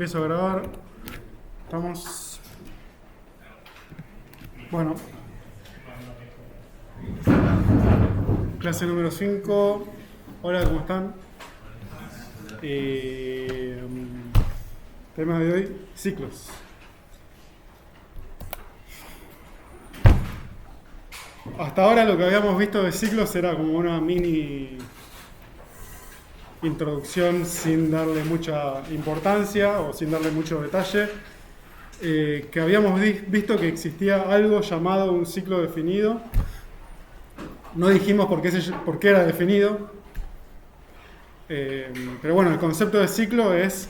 Empiezo a grabar. Estamos. Bueno. Clase número 5. Hola, ¿cómo están? Tema de hoy: ciclos. Hasta ahora lo que habíamos visto de ciclos era como una mini introducción sin darle mucha importancia o sin darle mucho detalle, que habíamos visto que existía algo llamado un ciclo definido. No dijimos por qué era definido, pero bueno, el concepto de ciclo es,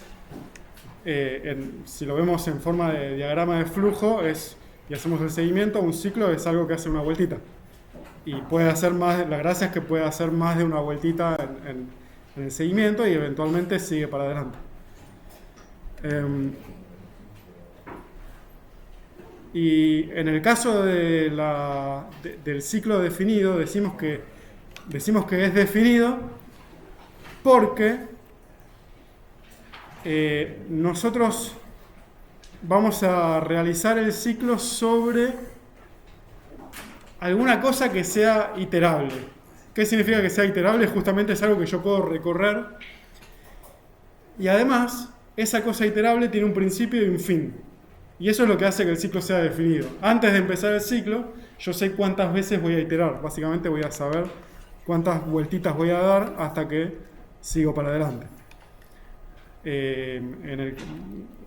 si lo vemos en forma de diagrama de flujo, y hacemos el seguimiento, un ciclo es algo que hace una vueltita. Y puede hacer más, la gracia es que puede hacer más de una vueltita en el seguimiento y eventualmente sigue para adelante. Y en el caso del ciclo definido, decimos que es definido porque nosotros vamos a realizar el ciclo sobre alguna cosa que sea iterable. ¿Qué significa que sea iterable? Justamente es algo que yo puedo recorrer. Y además, esa cosa iterable tiene un principio y un fin. Y eso es lo que hace que el ciclo sea definido. Antes de empezar el ciclo, yo sé cuántas veces voy a iterar. Básicamente voy a saber cuántas vueltitas voy a dar hasta que sigo para adelante. En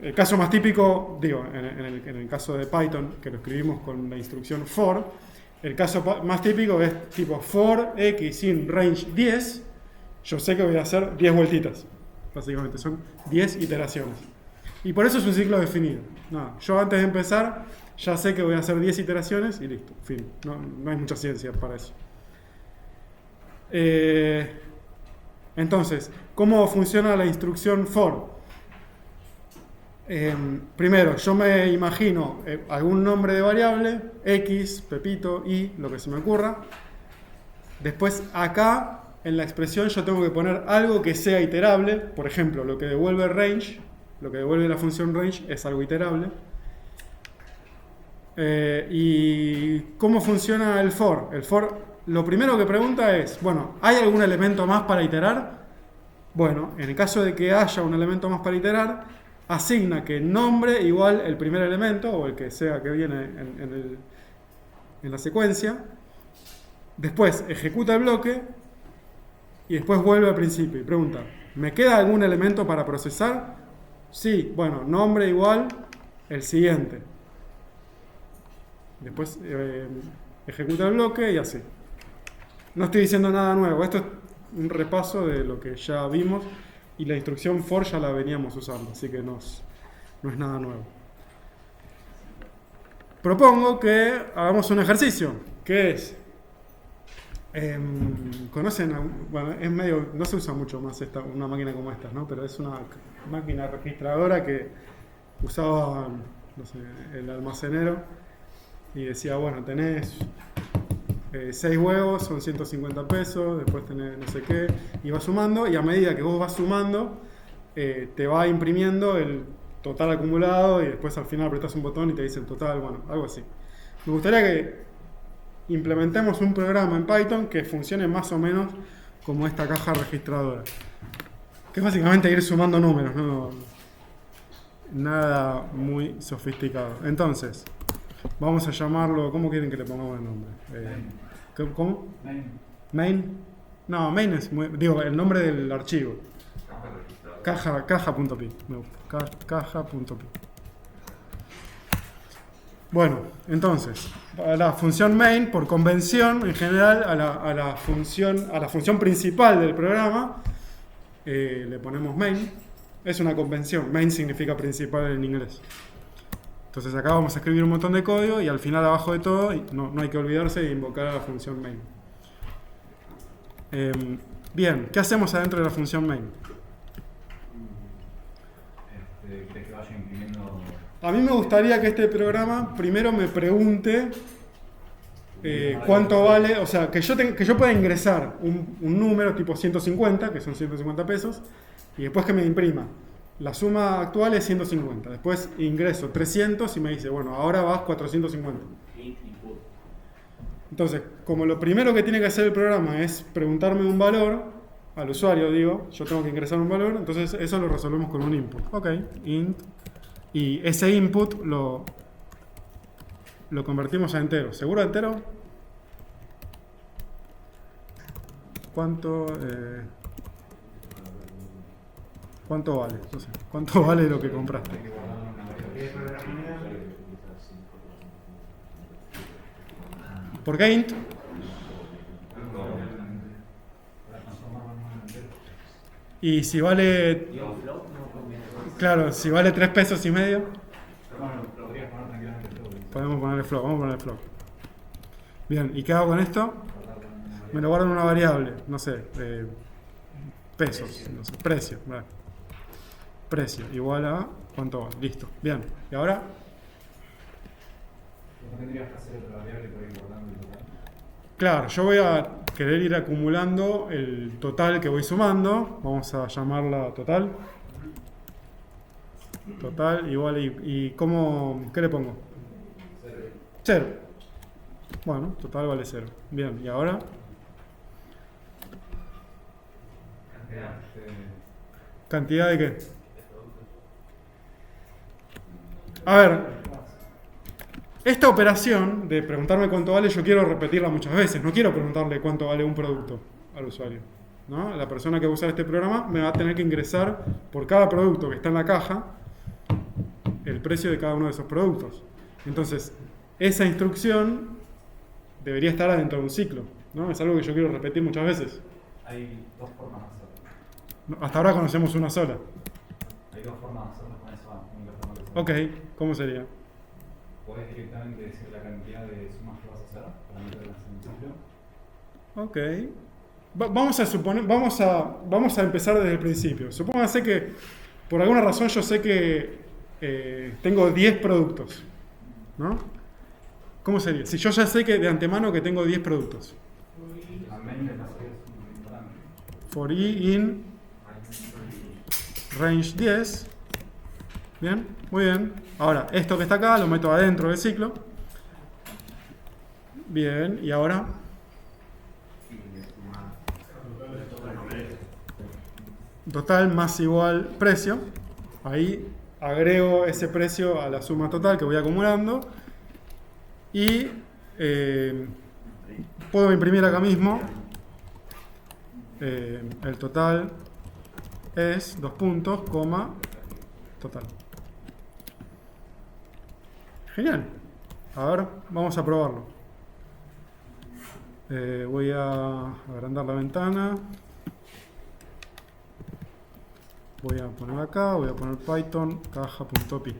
el caso más típico, en el caso de Python, que lo escribimos con la instrucción for, el caso más típico es tipo for x in range 10, yo sé que voy a hacer 10 vueltitas. Básicamente son 10 iteraciones. Y por eso es un ciclo definido. No, yo antes de empezar ya sé que voy a hacer 10 iteraciones y listo, fin. No hay mucha ciencia para eso. Entonces, ¿cómo funciona la instrucción for? Primero, yo me imagino algún nombre de variable, x, Pepito, y, lo que se me ocurra. Después, acá, en la expresión, yo tengo que poner algo que sea iterable. Por ejemplo, lo que devuelve range, lo que devuelve la función range es algo iterable. ¿Y cómo funciona el for? El for, lo primero que pregunta es, bueno, ¿hay algún elemento más para iterar? Bueno, en el caso de que haya un elemento más para iterar, asigna que nombre igual el primer elemento, o el que sea que viene en la secuencia. Después ejecuta el bloque y después vuelve al principio y pregunta, ¿me queda algún elemento para procesar? Sí, bueno, nombre igual el siguiente. Después ejecuta el bloque y así. No estoy diciendo nada nuevo, esto es un repaso de lo que ya vimos. Y la instrucción for ya la veníamos usando, así que no es nada nuevo. Propongo que hagamos un ejercicio, que es, ¿conocen? Bueno, es medio, no se usa mucho más una máquina como esta, ¿no? Pero es una máquina registradora que usaba, no sé, el almacenero y decía, bueno, tenés 6 huevos, son 150 pesos, después tenés no sé qué, y va sumando, y a medida que vos vas sumando, te va imprimiendo el total acumulado, y después al final apretás un botón y te dice el total, bueno, algo así. Me gustaría que implementemos un programa en Python que funcione más o menos como esta caja registradora, que es básicamente ir sumando números, ¿no? Nada muy sofisticado. Entonces, vamos a llamarlo, ¿cómo quieren que le pongamos el nombre? ¿Cómo? Main. No, main es el nombre del archivo. Caja.py. Me gusta. Caja.py. Bueno, entonces, a la función main, por convención, en general, a la función principal del programa, le ponemos main. Es una convención. Main significa principal en inglés. Entonces acá vamos a escribir un montón de código y al final, abajo de todo, no hay que olvidarse de invocar a la función main. Bien, ¿qué hacemos adentro de la función main? ¿Crees que vaya imprimiendo? A mí me gustaría que este programa primero me pregunte cuánto vale, o sea, que yo pueda ingresar un número tipo 150, que son 150 pesos, y después que me imprima. la suma actual es 150. Después ingreso 300 y me dice, bueno, ahora vas 450. Entonces, como lo primero que tiene que hacer el programa es preguntarme un valor, al usuario digo, yo tengo que ingresar un valor, entonces eso lo resolvemos con un input. Ok, int. Y ese input lo convertimos a entero. ¿Seguro entero? ¿Cuánto vale? No sé. ¿Cuánto vale lo que compraste? ¿Por qué int? Y si vale... Claro, si vale 3 pesos y medio... Podemos ponerle float, vamos a ponerle float. Bien, ¿y qué hago con esto? Me lo guardo en una variable, no sé, pesos, no sé, precio. Vale. Precio igual a cuánto vale, listo. Bien, ¿y ahora? ¿No tendrías que hacer otra variable para ir guardando el total? Claro, yo voy a querer ir acumulando el total que voy sumando. Vamos a llamarla total. Total igual y ¿cómo, qué le pongo? 0. Bueno, total vale 0. Bien, ¿y ahora? ¿Cantidad de qué? A ver, esta operación de preguntarme cuánto vale, yo quiero repetirla muchas veces. No quiero preguntarle cuánto vale un producto al usuario, ¿no? La persona que va a usar este programa me va a tener que ingresar por cada producto que está en la caja el precio de cada uno de esos productos. Entonces, esa instrucción debería estar adentro de un ciclo, ¿no? Es algo que yo quiero repetir muchas veces. Hay dos formas de hacerlo. Hasta ahora conocemos una sola. Hay dos formas de hacerlo con esa única forma que se Ok, ¿cómo sería? Podés directamente decir la cantidad de sumas que vas a hacer para meterlas en el ciclo. Ok. Vamos a suponer, vamos a empezar desde el principio. Supóngase que por alguna razón yo sé que tengo 10 productos, ¿no? ¿Cómo sería? Si yo ya sé que de antemano que tengo 10 productos. For i in range 10. Bien, muy bien. Ahora, esto que está acá lo meto adentro del ciclo. Bien, y ahora... Total más igual precio. Ahí agrego ese precio a la suma total que voy acumulando. Y puedo imprimir acá mismo. El total es 2 puntos, coma, total. Genial. A ver, vamos a probarlo. Voy a agrandar la ventana. Voy a poner acá, voy a poner Python caja.py.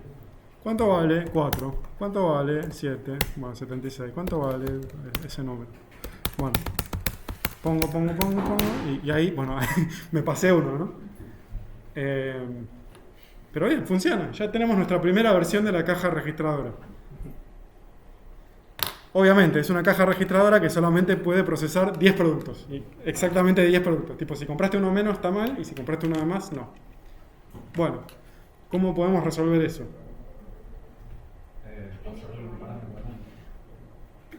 ¿Cuánto vale? 4. ¿Cuánto vale? 7. Bueno, 76. ¿Cuánto vale ese número? Bueno, pongo. Y ahí, bueno, me pasé uno, ¿no? Pero bien, funciona. Ya tenemos nuestra primera versión de la caja registradora. Obviamente, es una caja registradora que solamente puede procesar 10 productos. Exactamente 10 productos. Tipo, si compraste uno menos está mal y si compraste uno de más, no. Bueno, ¿cómo podemos resolver eso?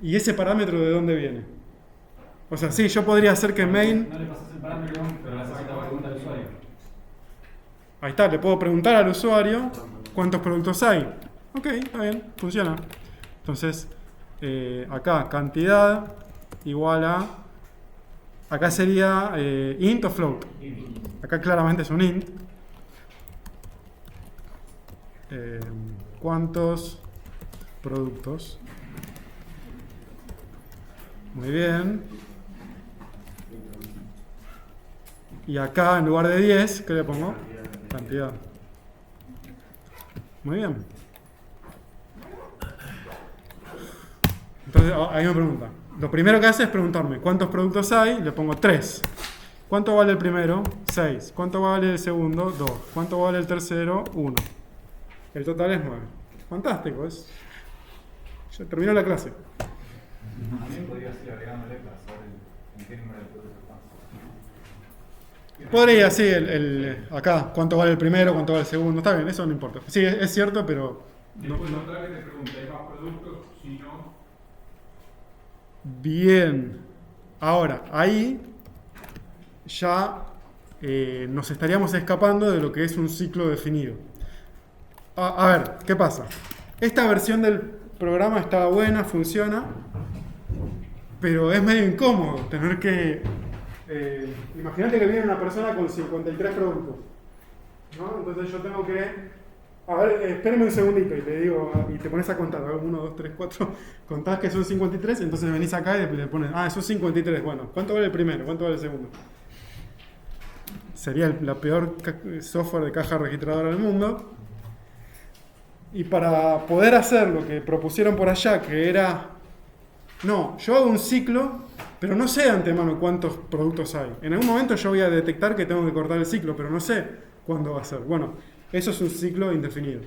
¿Y ese parámetro de dónde viene? O sea, sí, yo podría hacer que main... No le pasas el parámetro, pero le haces la pregunta al usuario. Ahí está, le puedo preguntar al usuario cuántos productos hay. Ok, está bien, funciona. Entonces, acá cantidad igual a... Acá sería int o float. Acá claramente es un int. ¿Cuántos productos? Muy bien. Y acá en lugar de 10, ¿qué le pongo? Cantidad. Muy bien. Entonces, ahí me pregunta. Lo primero que hace es preguntarme cuántos productos hay. Le pongo 3. ¿Cuánto vale el primero? 6. ¿Cuánto vale el segundo? 2. ¿Cuánto vale el tercero? 1. El total es 9. Fantástico. Ya terminó la clase. También podrías ir agregándole para saber en qué número de productos estás. Podría, sí, acá, cuánto vale el primero, cuánto vale el segundo, está bien, eso no importa. Sí, es cierto, pero... Después otra que te pregunta, ¿hay más productos? Si no, Bien. Ahora, ahí ya nos estaríamos escapando de lo que es un ciclo definido. A ver, ¿qué pasa? Esta versión del programa está buena, funciona, pero es medio incómodo tener que... imagínate que viene una persona con 53 productos, ¿no? Entonces yo tengo que... A ver, espérame un segundito y te digo, y te pones a contar, 1, 2, 3, 4, contás que son 53, entonces venís acá y le pones, son 53, bueno, ¿cuánto vale el primero? ¿Cuánto vale el segundo? Sería la peor software de caja registradora del mundo. Y para poder hacer lo que propusieron por allá, que era, no, yo hago un ciclo, pero no sé de antemano cuántos productos hay. En algún momento yo voy a detectar que tengo que cortar el ciclo, pero no sé cuándo va a ser. Bueno, eso es un ciclo indefinido.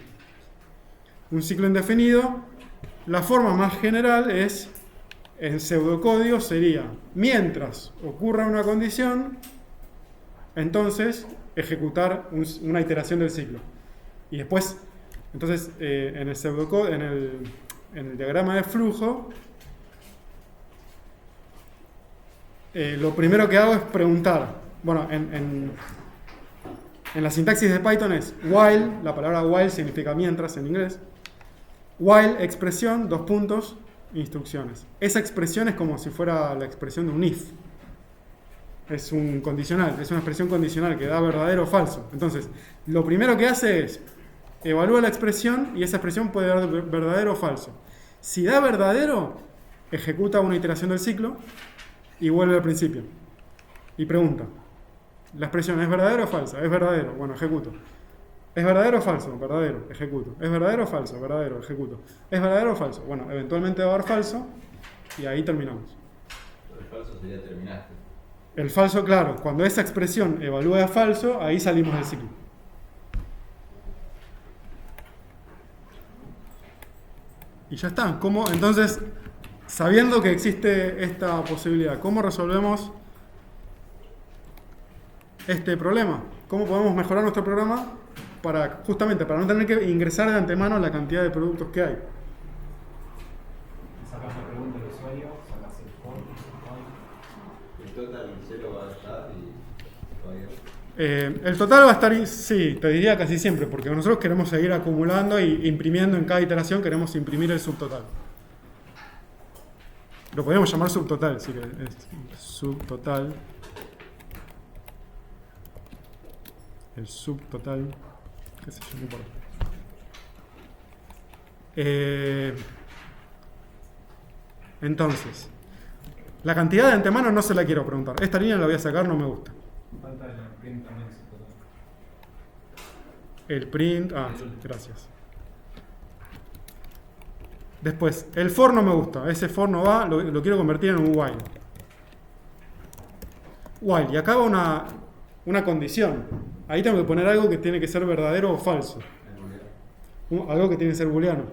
Un ciclo indefinido, la forma más general es, en pseudocódigo sería, mientras ocurra una condición, entonces ejecutar una iteración del ciclo. Y después, entonces, en el pseudocódigo, en el diagrama de flujo, lo primero que hago es preguntar. Bueno, en la sintaxis de Python es while, la palabra while significa mientras en inglés. While, expresión, 2 puntos, instrucciones. Esa expresión es como si fuera la expresión de un if. Es un condicional, es una expresión condicional que da verdadero o falso. Entonces, lo primero que hace es evalúa la expresión y esa expresión puede dar verdadero o falso. Si da verdadero, ejecuta una iteración del ciclo y vuelve al principio. Y pregunta, ¿la expresión es verdadera o falsa? Es verdadero, bueno, ejecuto. ¿Es verdadero o falso? Verdadero, ejecuto. ¿Es verdadero o falso? Verdadero, ejecuto. ¿Es verdadero o falso? Bueno, eventualmente va a dar falso y ahí terminamos. El falso sería terminaste. El falso, claro, cuando esa expresión evalúa a falso, ahí salimos del ciclo. Y ya está. ¿Cómo? Entonces, sabiendo que existe esta posibilidad, ¿cómo resolvemos este problema? ¿Cómo podemos mejorar nuestro programa justamente para no tener que ingresar de antemano la cantidad de productos que hay? sacas la pregunta del usuario, sacas el for, El total cero va a estar y todavía. El total va a estar, sí, te diría casi siempre, porque nosotros queremos seguir acumulando e imprimiendo en cada iteración, queremos imprimir el subtotal. Lo podemos llamar subtotal, sí, es subtotal. El subtotal, qué sé yo, no importa. Entonces, la cantidad de antemano no se la quiero preguntar. Esta línea la voy a sacar, no me gusta. falta el print también. El print, gracias. Después, el for no me gusta. Ese for no va, lo quiero convertir en un while. While, y acá va una condición. Ahí tengo que poner algo que tiene que ser verdadero o falso. Algo que tiene que ser booleano.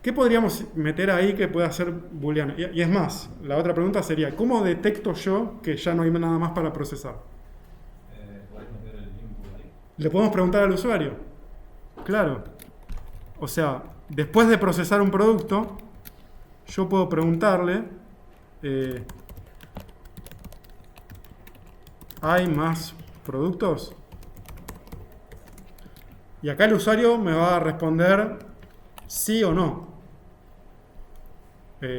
¿Qué podríamos meter ahí que pueda ser booleano? Y es más, la otra pregunta sería, ¿cómo detecto yo que ya no hay nada más para procesar? ¿Podés meter el input ahí? ¿Le podemos preguntar al usuario? Claro. O sea, después de procesar un producto, yo puedo preguntarle, ¿hay más productos? Y acá el usuario me va a responder sí o no.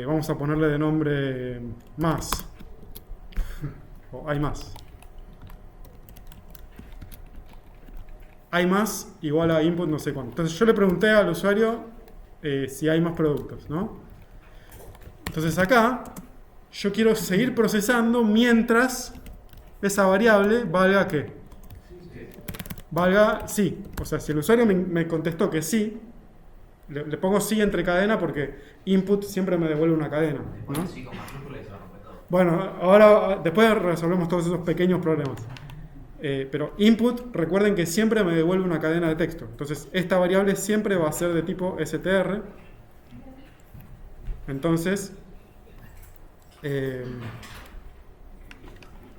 Vamos a ponerle de nombre más. O hay más. Hay más igual a input no sé cuánto. Entonces yo le pregunté al usuario si hay más productos, ¿no? Entonces acá yo quiero seguir procesando mientras esa variable valga ¿qué? Valga sí. O sea, si el usuario me contestó que sí, le pongo sí entre cadena porque input siempre me devuelve una cadena, ¿no? Bueno, ahora después resolvemos todos esos pequeños problemas. Pero input, recuerden que siempre me devuelve una cadena de texto. Entonces, esta variable siempre va a ser de tipo str. Entonces,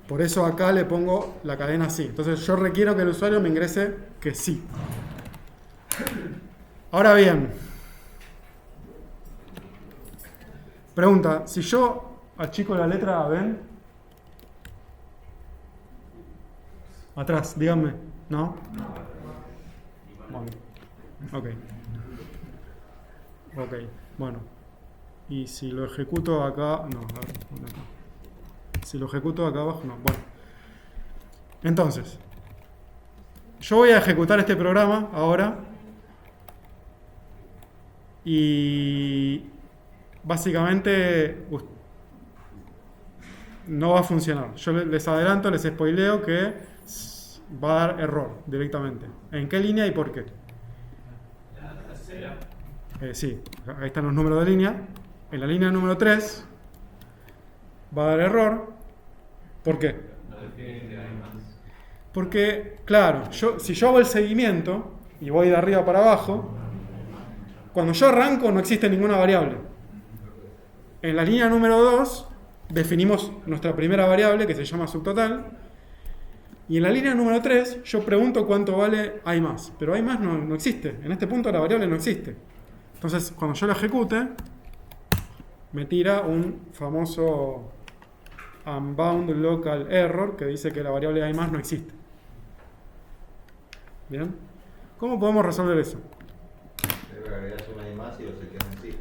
Por eso acá le pongo la cadena sí. Entonces yo requiero que el usuario me ingrese que sí. Ahora bien, pregunta, si yo achico la letra, ¿ven? Atrás, díganme, ¿no? Bueno, ok. Ok, bueno. Y si lo ejecuto acá, no, a ver, ¿dónde está? Si lo ejecuto acá abajo, no, bueno. Entonces, yo voy a ejecutar este programa ahora y básicamente no va a funcionar. Yo les adelanto, les spoileo que va a dar error directamente. ¿En qué línea y por qué? Sí, ahí están los números de línea. En la línea número 3 va a dar error. ¿Por qué? Porque, claro, si yo hago el seguimiento y voy de arriba para abajo, cuando yo arranco no existe ninguna variable. En la línea número 2 definimos nuestra primera variable que se llama subtotal. Y en la línea número 3 yo pregunto cuánto vale I más. Pero I más no existe. En este punto la variable no existe. Entonces, cuando yo la ejecute, me tira un famoso unbound local error que dice que la variable I más no existe. ¿Bien? ¿Cómo podemos resolver eso? Debe agregar una I más y lo se queda en sí.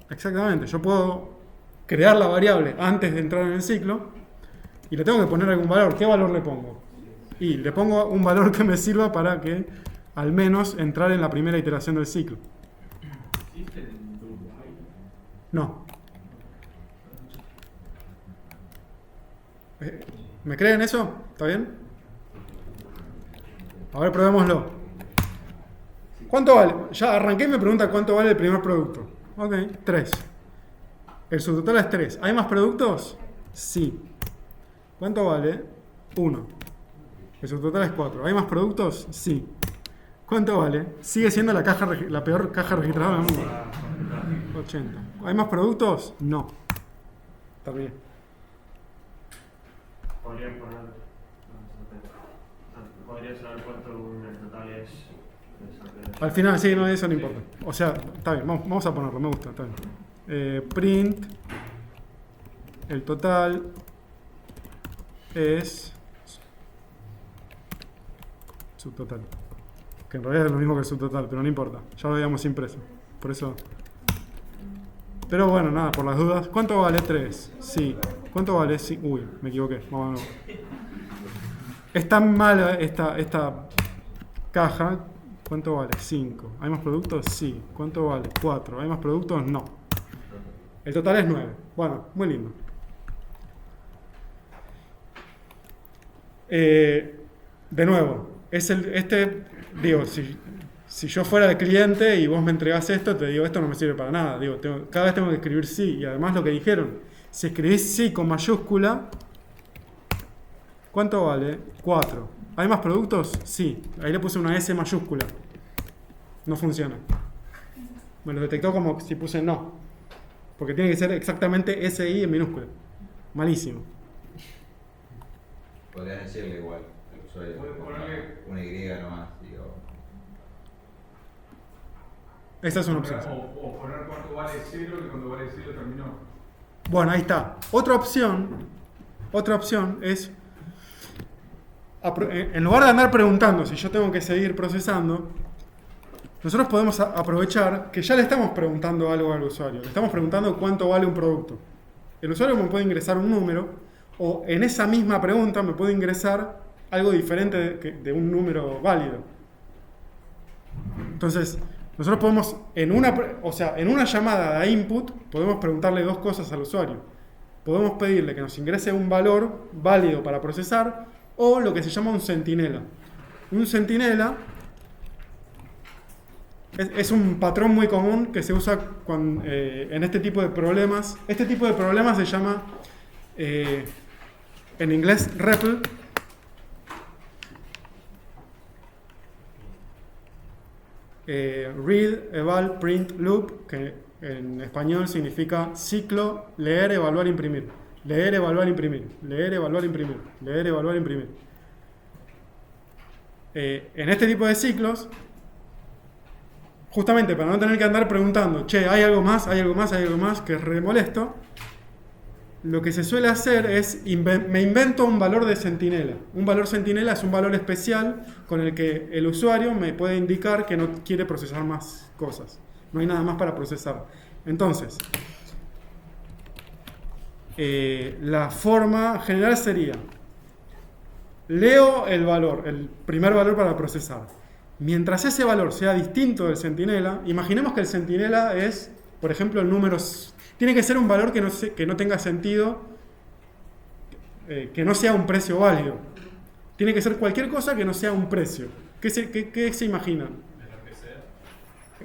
Exactamente. Yo puedo crear la variable antes de entrar en el ciclo y le tengo que poner algún valor. ¿Qué valor le pongo? Y le pongo un valor que me sirva para que al menos entrar en la primera iteración del ciclo. No. ¿Me creen eso? ¿Está bien? A ver, probémoslo. ¿Cuánto vale? Ya arranqué y me pregunta cuánto vale el primer producto. Ok, 3. El subtotal es 3. ¿Hay más productos? Sí. ¿Cuánto vale? 1. El subtotal es 4. ¿Hay más productos? Sí. ¿Cuánto vale? Sigue siendo la peor caja registrada del mundo. 80. ¿Hay más productos? No. También. Podría saber cuánto el total es. Al final, sí, no, eso no importa. O sea, está bien, vamos a ponerlo, me gusta, está bien. Print, el total es subtotal. Que en realidad es lo mismo que el subtotal, pero no importa. Ya lo habíamos impreso. Por eso. Pero bueno, nada, por las dudas. ¿Cuánto vale 3? Sí. ¿Cuánto vale? Sí. Uy, me equivoqué. Vamos a ver. Es tan mala esta caja. ¿Cuánto vale? 5. ¿Hay más productos? Sí. ¿Cuánto vale? 4. ¿Hay más productos? No. El total es 9. Bueno, muy lindo. De nuevo, digo, si yo fuera el cliente y vos me entregás esto, te digo, esto no me sirve para nada. Digo, cada vez tengo que escribir sí. Y además lo que dijeron, si escribís sí con mayúscula, ¿cuánto vale? 4. ¿Hay más productos? Sí. Ahí le puse una S mayúscula. No funciona. Me lo detectó como si puse no. Porque tiene que ser exactamente SI en minúscula. Malísimo. Podrían decirle igual al usuario. Puede ponerle una Y nomás. Digo. Esa es una opción. O poner cuánto vale 0, que cuando vale 0 terminó. Bueno, ahí está. Otra opción es, en lugar de andar preguntando si yo tengo que seguir procesando, nosotros podemos aprovechar que ya le estamos preguntando algo al usuario. Le estamos preguntando cuánto vale un producto. El usuario me puede ingresar un número, o en esa misma pregunta me puede ingresar algo diferente de un número válido. Entonces, nosotros podemos, en una llamada de input, podemos preguntarle dos cosas al usuario. Podemos pedirle que nos ingrese un valor válido para procesar, o lo que se llama un centinela. Un centinela es un patrón muy común que se usa en este tipo de problemas. Este tipo de problemas se llama, en inglés, REPL. Read, Eval, Print, Loop, que en español significa ciclo, leer, evaluar, imprimir. Leer, evaluar, imprimir. Leer, evaluar, imprimir. Leer, evaluar, imprimir. En este tipo de ciclos, justamente para no tener que andar preguntando, che, ¿hay algo más? ¿Hay algo más? ¿Hay algo más? Que es re molesto. Lo que se suele hacer es, me invento un valor de centinela. Un valor centinela es un valor especial con el que el usuario me puede indicar que no quiere procesar más cosas. No hay nada más para procesar. Entonces, la forma general sería, leo el valor, el primer valor para procesar. Mientras ese valor sea distinto del centinela, imaginemos que el centinela es, por ejemplo, el número... Tiene que ser un valor que no tenga sentido, que no sea un precio válido. Tiene que ser cualquier cosa que no sea un precio. ¿Qué se imaginan? Menor que 0.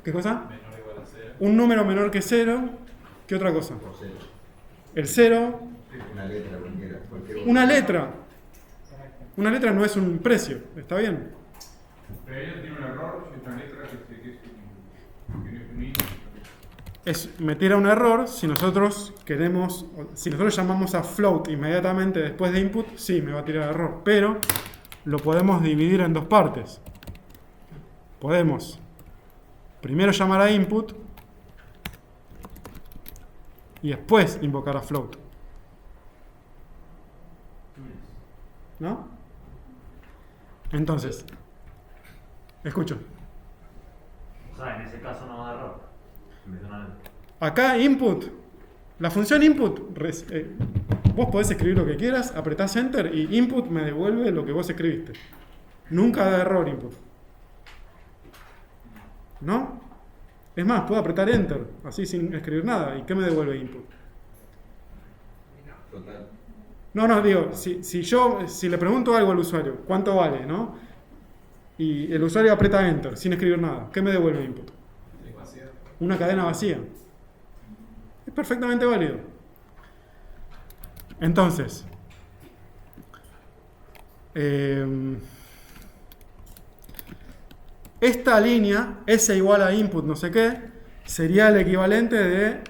¿Qué cosa? Menor o igual a 0. Un número menor que 0. ¿Qué otra cosa? Por cero. El 0. Una letra cualquiera. Una letra. Una letra no es un precio. ¿Está bien? Pero ella tiene un error, si es una letra que es un índice. Me tira un error si nosotros llamamos a float inmediatamente después de input, sí, me va a tirar error, pero lo podemos dividir en dos partes. Podemos primero llamar a input y después invocar a float. ¿No? Entonces, escucho. O sea, en ese caso no va a dar error. Acá input, la función input, vos podés escribir lo que quieras, apretás enter y input me devuelve lo que vos escribiste. Nunca da error input. ¿No? Es más, puedo apretar enter, así sin escribir nada. ¿Y qué me devuelve input? Total. No, digo, si le pregunto algo al usuario, ¿cuánto vale? ¿No? Y el usuario aprieta enter sin escribir nada, ¿qué me devuelve input? Una cadena vacía. Es perfectamente válido. Entonces, esta línea, S igual a input no sé qué, sería el equivalente de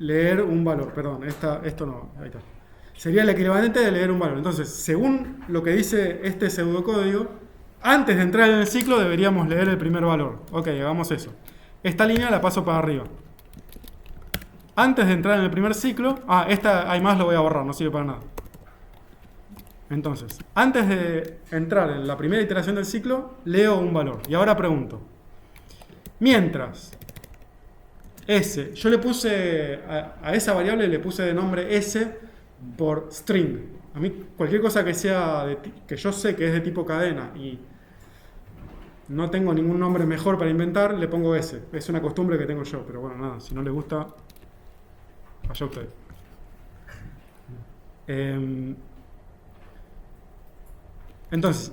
leer un valor. Perdón, esto no, ahí está. Sería el equivalente de leer un valor. Entonces, según lo que dice este pseudocódigo, antes de entrar en el ciclo deberíamos leer el primer valor. Ok, hagamos eso. Esta línea la paso para arriba. Antes de entrar en el primer ciclo... esta hay más, lo voy a borrar, no sirve para nada. Entonces, antes de entrar en la primera iteración del ciclo, leo un valor. Y ahora pregunto. Mientras S, yo le puse a esa variable le puse de nombre S por string. A mí cualquier cosa que sea que yo sé que es de tipo cadena y no tengo ningún nombre mejor para inventar, le pongo S. Es una costumbre que tengo yo, pero bueno, nada, si no le gusta, allá usted. Entonces,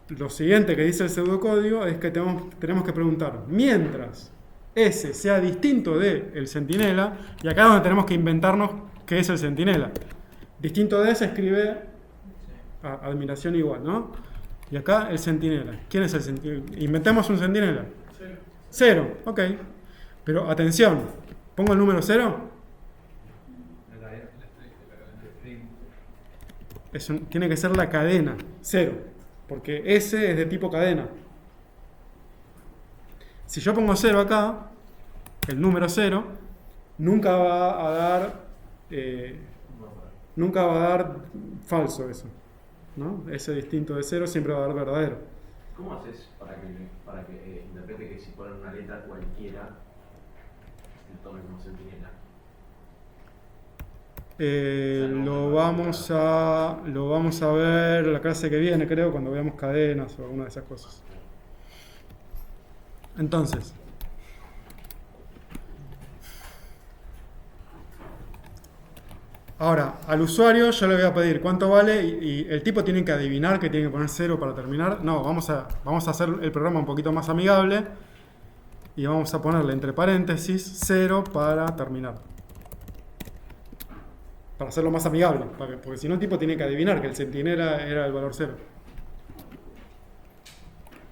lo siguiente que dice el pseudocódigo es que tenemos que preguntar, mientras S sea distinto del centinela, y acá es donde tenemos que inventarnos qué es el centinela. Distinto de se escribe admiración igual, ¿no? Y acá el centinela. ¿Quién es el centinela? Inventemos un centinela. 0, ok. Pero atención, ¿pongo el número 0? Tiene que ser la cadena, 0. Porque S es de tipo cadena. Si yo pongo 0 acá, el número 0, nunca va a dar falso eso, ¿no? Ese distinto de 0 siempre va a dar verdadero. ¿Cómo haces para que interprete que si ponen una letra cualquiera, tome como centinela? Lo vamos a ver la clase que viene, creo, cuando veamos cadenas o alguna de esas cosas. Entonces, ahora, al usuario yo le voy a pedir cuánto vale y el tipo tiene que adivinar que tiene que poner 0 para terminar. No, vamos a hacer el programa un poquito más amigable y vamos a ponerle entre paréntesis 0 para terminar. Para hacerlo más amigable, porque si no el tipo tiene que adivinar que el centinela era el valor 0.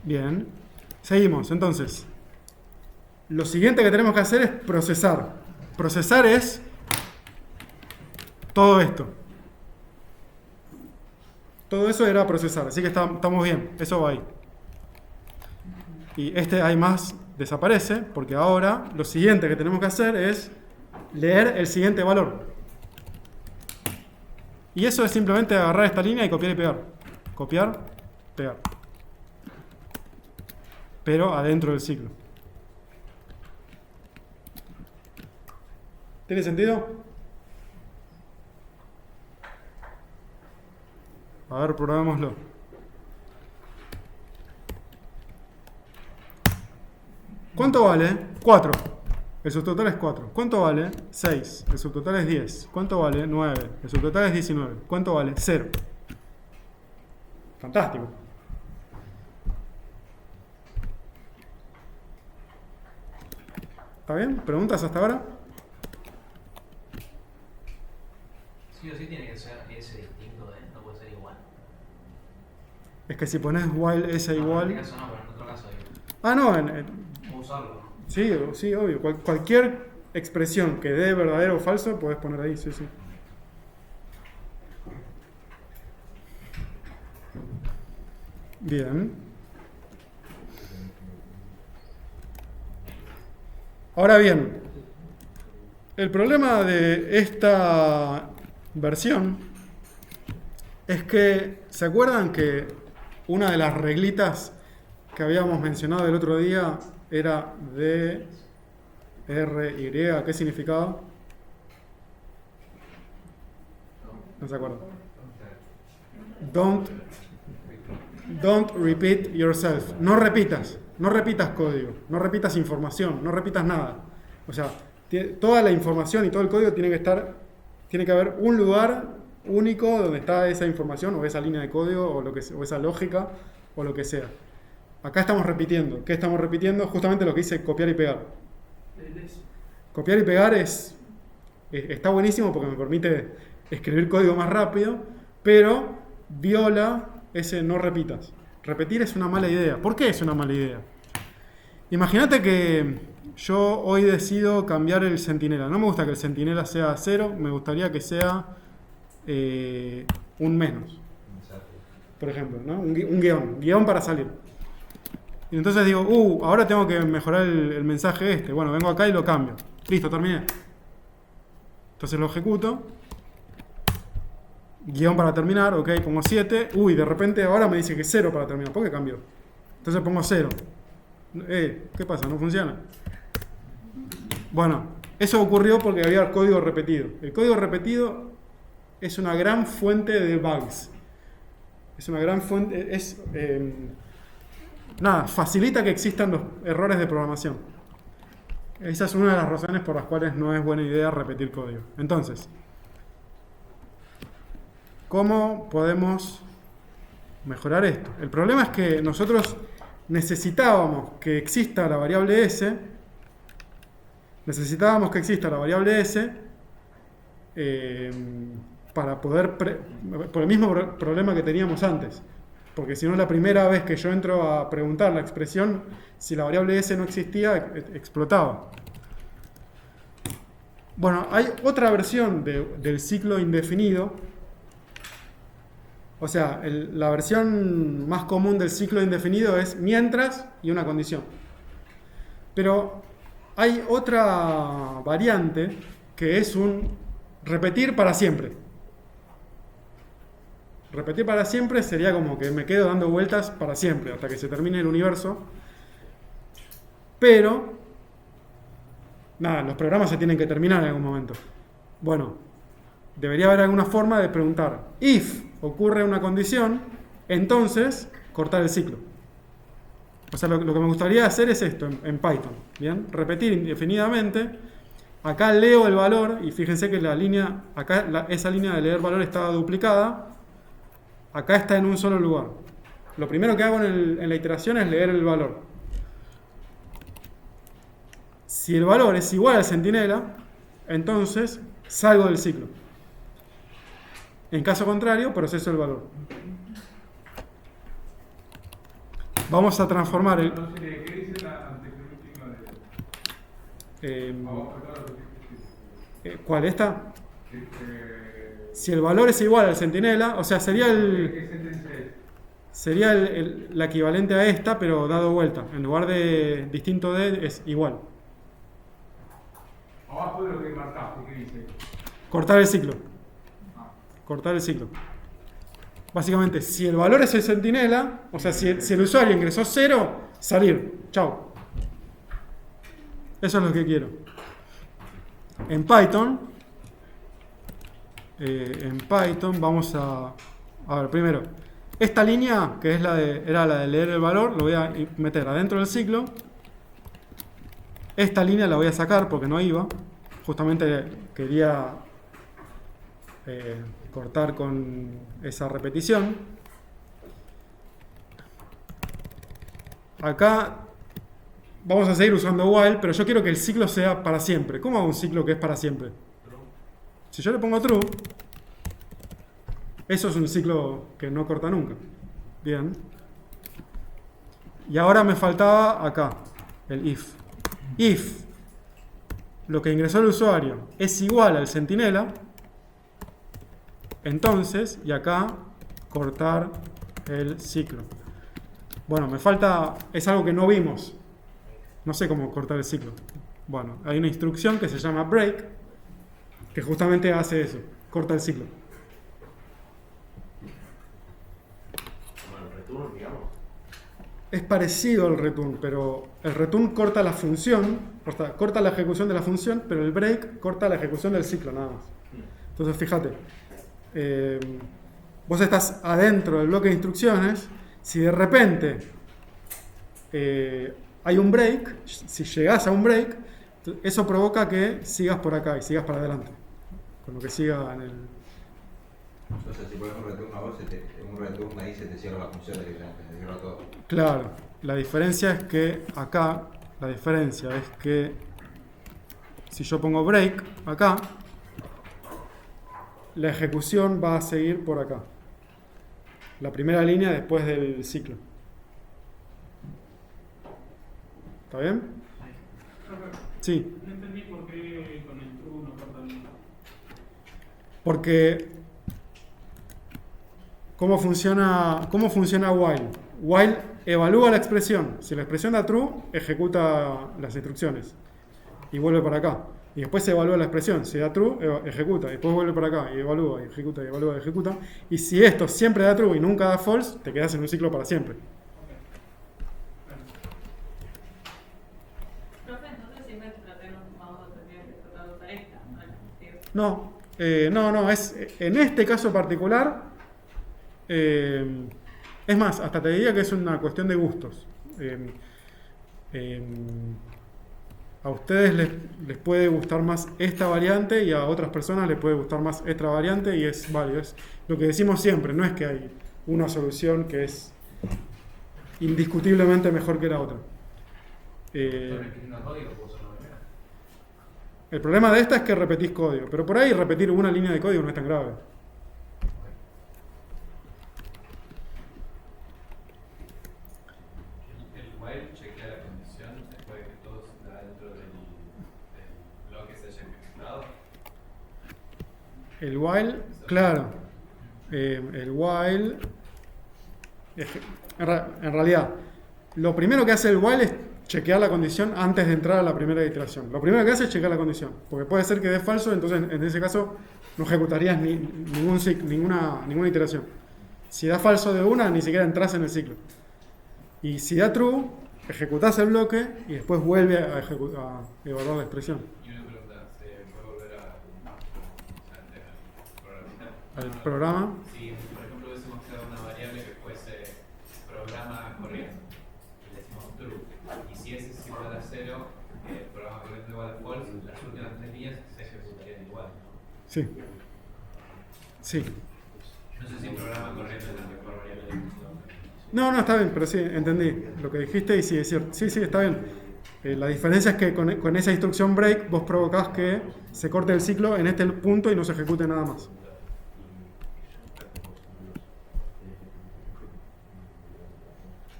Bien, seguimos. Entonces, lo siguiente que tenemos que hacer es procesar. Procesar es todo esto. Todo eso era procesar, así que estamos bien, eso va ahí. Y este hay más desaparece, porque ahora lo siguiente que tenemos que hacer es leer el siguiente valor. Y eso es simplemente agarrar esta línea y copiar y pegar. Copiar, pegar. Pero adentro del ciclo. ¿Tiene sentido? A ver, probémoslo. ¿Cuánto vale? 4. El subtotal es 4. ¿Cuánto vale? 6. El subtotal es 10. ¿Cuánto vale? 9. El subtotal es 19. ¿Cuánto vale? 0. Fantástico. ¿Está bien? ¿Preguntas hasta ahora? Sí o sí tiene que ser ese distinto de no puede ser igual. Es que si pones while s igual... En este caso no, pero en otro caso digo. Ah, no. ¿Cómo usarlo? Sí, obvio. Cualquier expresión que dé verdadero o falso, podés poner ahí, sí. Bien. Ahora bien, el problema de esta versión es que, ¿se acuerdan que una de las reglitas que habíamos mencionado el otro día era D, R, Y? ¿Qué significaba? No se acuerdan. Don't repeat yourself. No repitas código, no repitas información, no repitas nada. O sea, toda la información y todo el código tiene que haber un lugar único donde está esa información o esa línea de código o esa lógica o lo que sea. Acá estamos repitiendo. ¿Qué estamos repitiendo? Justamente lo que dice copiar y pegar. Copiar y pegar está buenísimo porque me permite escribir código más rápido, pero viola ese no repitas. Repetir es una mala idea. ¿Por qué es una mala idea? Imagínate que yo hoy decido cambiar el centinela. No me gusta que el centinela sea 0, me gustaría que sea un menos. Por ejemplo, ¿no? Un guión para salir. Y entonces digo, ahora tengo que mejorar el mensaje este. Bueno, vengo acá y lo cambio. Listo, terminé. Entonces lo ejecuto. Guión para terminar, ok, pongo 7. De repente ahora me dice que 0 para terminar. ¿Por qué cambió? Entonces pongo 0. ¿Qué pasa? ¿No funciona? Bueno, eso ocurrió porque había código repetido. El código repetido es una gran fuente de bugs. Es una gran fuente... facilita que existan los errores de programación. Esa es una de las razones por las cuales no es buena idea repetir código. Entonces, ¿cómo podemos mejorar esto? El problema es que nosotros necesitábamos que exista la variable s. Para poder... por el mismo problema que teníamos antes. Porque si no, la primera vez que yo entro a preguntar la expresión, si la variable s no existía, explotaba. Bueno, hay otra versión del ciclo indefinido. O sea, la versión más común del ciclo indefinido es mientras y una condición. Pero hay otra variante que es un repetir para siempre. Repetir para siempre sería como que me quedo dando vueltas para siempre, hasta que se termine el universo. Pero, los programas se tienen que terminar en algún momento. Bueno, debería haber alguna forma de preguntar, if ocurre una condición, entonces cortar el ciclo. O sea, lo que me gustaría hacer es esto en Python. ¿Bien? Repetir indefinidamente. Acá leo el valor y fíjense que esa línea de leer valor estaba duplicada. Acá está en un solo lugar. Lo primero que hago en la iteración es leer el valor. Si el valor es igual al centinela, entonces salgo del ciclo. En caso contrario, proceso el valor. Vamos a transformar el... ¿Qué dice la antepenúltima de... ¿Cuál? ¿Esta? Si el valor es igual al centinela, o sea, sería ¿Qué sentencia es? sería la equivalente a esta, pero dado vuelta. En lugar de distinto de, es igual. Abajo de lo que marcaste, ¿qué dice? Cortar el ciclo. Ah, Cortar el ciclo. Básicamente, si el valor es el centinela, o sea, si el usuario ingresó 0, salir. Chao. Eso es lo que quiero. En Python vamos a ver primero. Esta línea, que es era la de leer el valor, lo voy a meter adentro del ciclo. Esta línea la voy a sacar porque no iba. Justamente quería cortar con esa repetición. Acá vamos a seguir usando while, pero yo quiero que el ciclo sea para siempre. ¿Cómo hago un ciclo que es para siempre? Si yo le pongo true, eso es un ciclo que no corta nunca. Bien. Y ahora me faltaba acá, el if. If lo que ingresó el usuario es igual al centinela, entonces, y acá, cortar el ciclo. Bueno, me falta, es algo que no vimos. No sé cómo cortar el ciclo. Bueno, hay una instrucción que se llama break, que justamente hace eso, corta el ciclo. Como el return, digamos. Es parecido al return, pero el return corta la función, corta la ejecución de la función, pero el break corta la ejecución del ciclo, nada más. Entonces, fíjate, vos estás adentro del bloque de instrucciones, si de repente hay un break, si llegás a un break, eso provoca que sigas por acá y sigas para adelante, con lo que siga en el... Entonces, si pones un return a vos, un return ahí se te cierra la función directamente, se cierra todo. Claro, la diferencia es que acá, si yo pongo break acá, la ejecución va a seguir por acá. La primera línea después del ciclo. ¿Está bien? Sí. No entendí por qué con el true no corta el ciclo. Porque ¿cómo funciona while? While evalúa la expresión. Si la expresión da true, ejecuta las instrucciones y vuelve para acá. Y después se evalúa la expresión. Si da true, ejecuta. Y después vuelve para acá y evalúa, y ejecuta, y evalúa, y ejecuta. Y si esto siempre da true y nunca da false, te quedas en un ciclo para siempre. Profe, entonces siempre vamos a tener que tratar de usar esta, No, en este caso particular, es más, hasta te diría que es una cuestión de gustos. A ustedes les puede gustar más esta variante y a otras personas les puede gustar más esta variante y es válido. Es lo que decimos siempre, no es que hay una solución que es indiscutiblemente mejor que la otra. El problema de esta es que repetís código, pero por ahí repetir una línea de código no es tan grave. El while chequea la condición después de que todo está dentro del bloque se haya ejecutado. El while, claro. El while, en realidad, lo primero que hace el while es chequear la condición antes de entrar a la primera iteración. Lo primero que hace es chequear la condición, porque puede ser que dé falso, entonces en ese caso no ejecutarías ninguna iteración. Si da falso de una, ni siquiera entras en el ciclo. Y si da true, ejecutás el bloque y después vuelve a evaluar la expresión. Y una pregunta, ¿se puede volver Al programa. Si, por ejemplo, hubiésemos creado una variable que fuese programa corriente, y le decimos true, y si ese es igual a 0, el programa corriente igual a false, las últimas 3 líneas se ejecutarían igual. Sí. Sí. No sé si programa corriente es la mejor variable de función. No, está bien, pero sí, entendí lo que dijiste y sí, es cierto. Sí, está bien. La diferencia es que con esa instrucción break vos provocás que se corte el ciclo en este punto y no se ejecute nada más.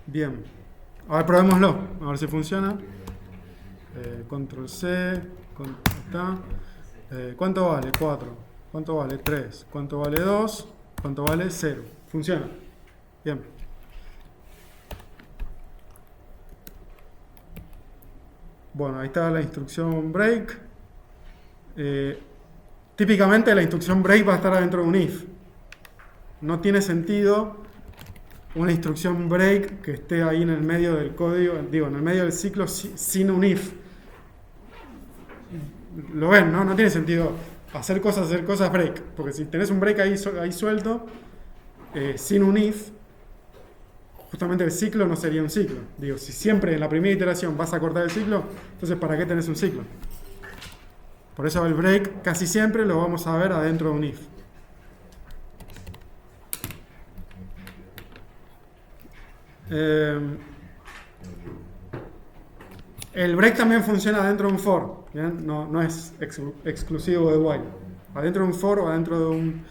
Bien. A ver, probémoslo. A ver si funciona. Control C. Está. ¿Cuánto vale? 4. ¿Cuánto vale 3? ¿Cuánto vale 2? ¿Cuánto vale 0? Funciona. Bien. Bueno, ahí está la instrucción break. Típicamente la instrucción break va a estar adentro de un if. No tiene sentido una instrucción break que esté ahí en el medio del código, digo, en el medio del ciclo sin un if. Lo ven, ¿no? No tiene sentido hacer cosas break. Porque si tenés un break ahí suelto, sin un if, justamente el ciclo no sería un ciclo. Digo, si siempre en la primera iteración vas a cortar el ciclo, entonces ¿para qué tenés un ciclo? Por eso el break casi siempre lo vamos a ver adentro de un if. El break también funciona dentro de un for, ¿bien? No es exclusivo de while. Adentro de un for o adentro de un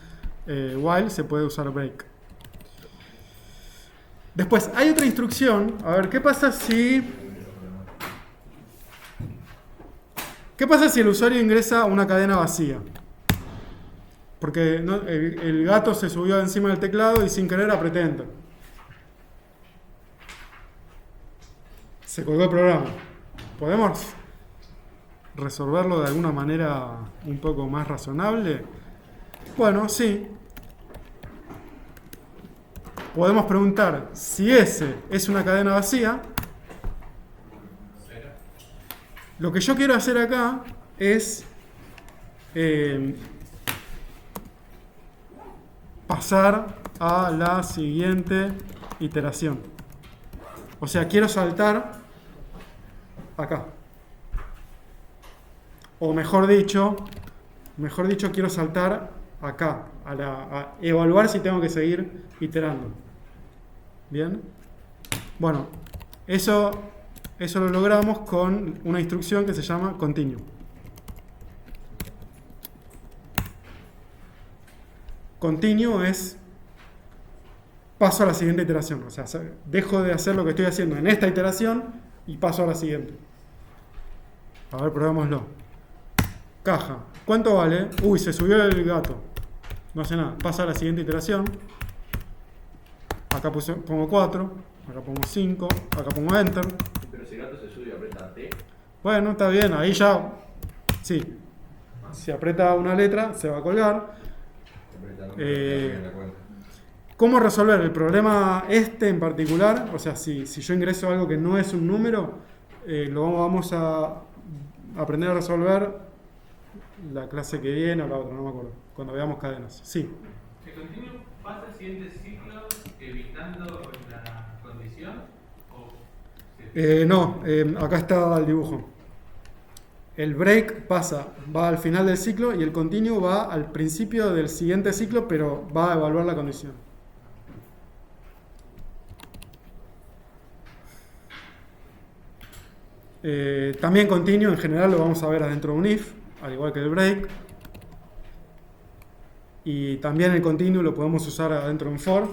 while se puede usar break. Después hay otra instrucción. A ver, ¿qué pasa si el usuario ingresa una cadena vacía? Porque el gato se subió encima del teclado y sin querer apreté Enter. Se colgó el programa. ¿Podemos resolverlo de alguna manera un poco más razonable? Bueno, sí. Podemos preguntar si S es una cadena vacía. Lo que yo quiero hacer acá es pasar a la siguiente iteración. O sea, quiero saltar acá. O mejor dicho, quiero saltar acá, a evaluar si tengo que seguir iterando. ¿Bien? Bueno, eso lo logramos con una instrucción que se llama continue. Continue es paso a la siguiente iteración. O sea, dejo de hacer lo que estoy haciendo en esta iteración y paso a la siguiente. A ver, probémoslo. Caja. ¿Cuánto vale? Uy, se subió el gato. No hace nada. Pasa a la siguiente iteración. Acá pongo 4. Acá pongo 5. Acá pongo Enter. Pero si el gato se sube y aprieta T. Bueno, está bien. Ahí ya... Sí. Si aprieta una letra, se va a colgar. ¿Cómo resolver el problema en particular? O sea, si yo ingreso algo que no es un número, lo vamos a aprender a resolver la clase que viene o la otra, no me acuerdo. Cuando veamos cadenas. Sí. ¿El continuo pasa al siguiente ciclo evitando la condición? No, acá está el dibujo. El break va al final del ciclo y el continuo va al principio del siguiente ciclo, pero va a evaluar la condición. También continuo en general lo vamos a ver adentro de un if, al igual que el break. Y también el continuo lo podemos usar adentro de un for.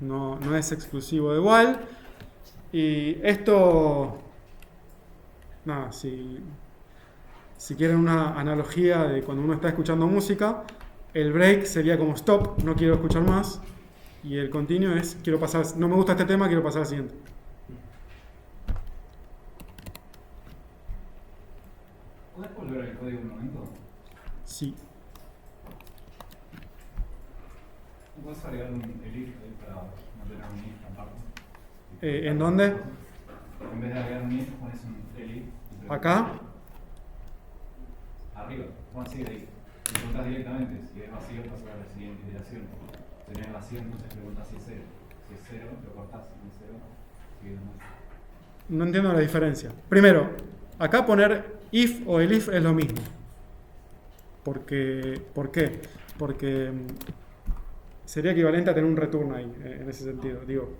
No es exclusivo de while. Y esto, nada, si quieren una analogía de cuando uno está escuchando música, el break sería como stop, no quiero escuchar más. Y el continuo es, quiero pasar, no me gusta este tema, quiero pasar al siguiente. ¿Puedes volver al código un momento? Sí. ¿Puedes agregar un elif para no tener un if aparte? ¿En dónde? En vez de agregar un if, pones un elif. ¿Acá? Arriba. Bueno, sí, ahí. Y preguntas directamente. Si es vacío, pasas a la siguiente iteración. Si no es vacío, entonces preguntas si es 0. Si es 0, lo cortás. Si no es 0, sigue nomás. No entiendo la diferencia. Primero, acá poner if o elif es lo mismo. ¿Por qué? Porque sería equivalente a tener un return ahí, en ese sentido. Digo,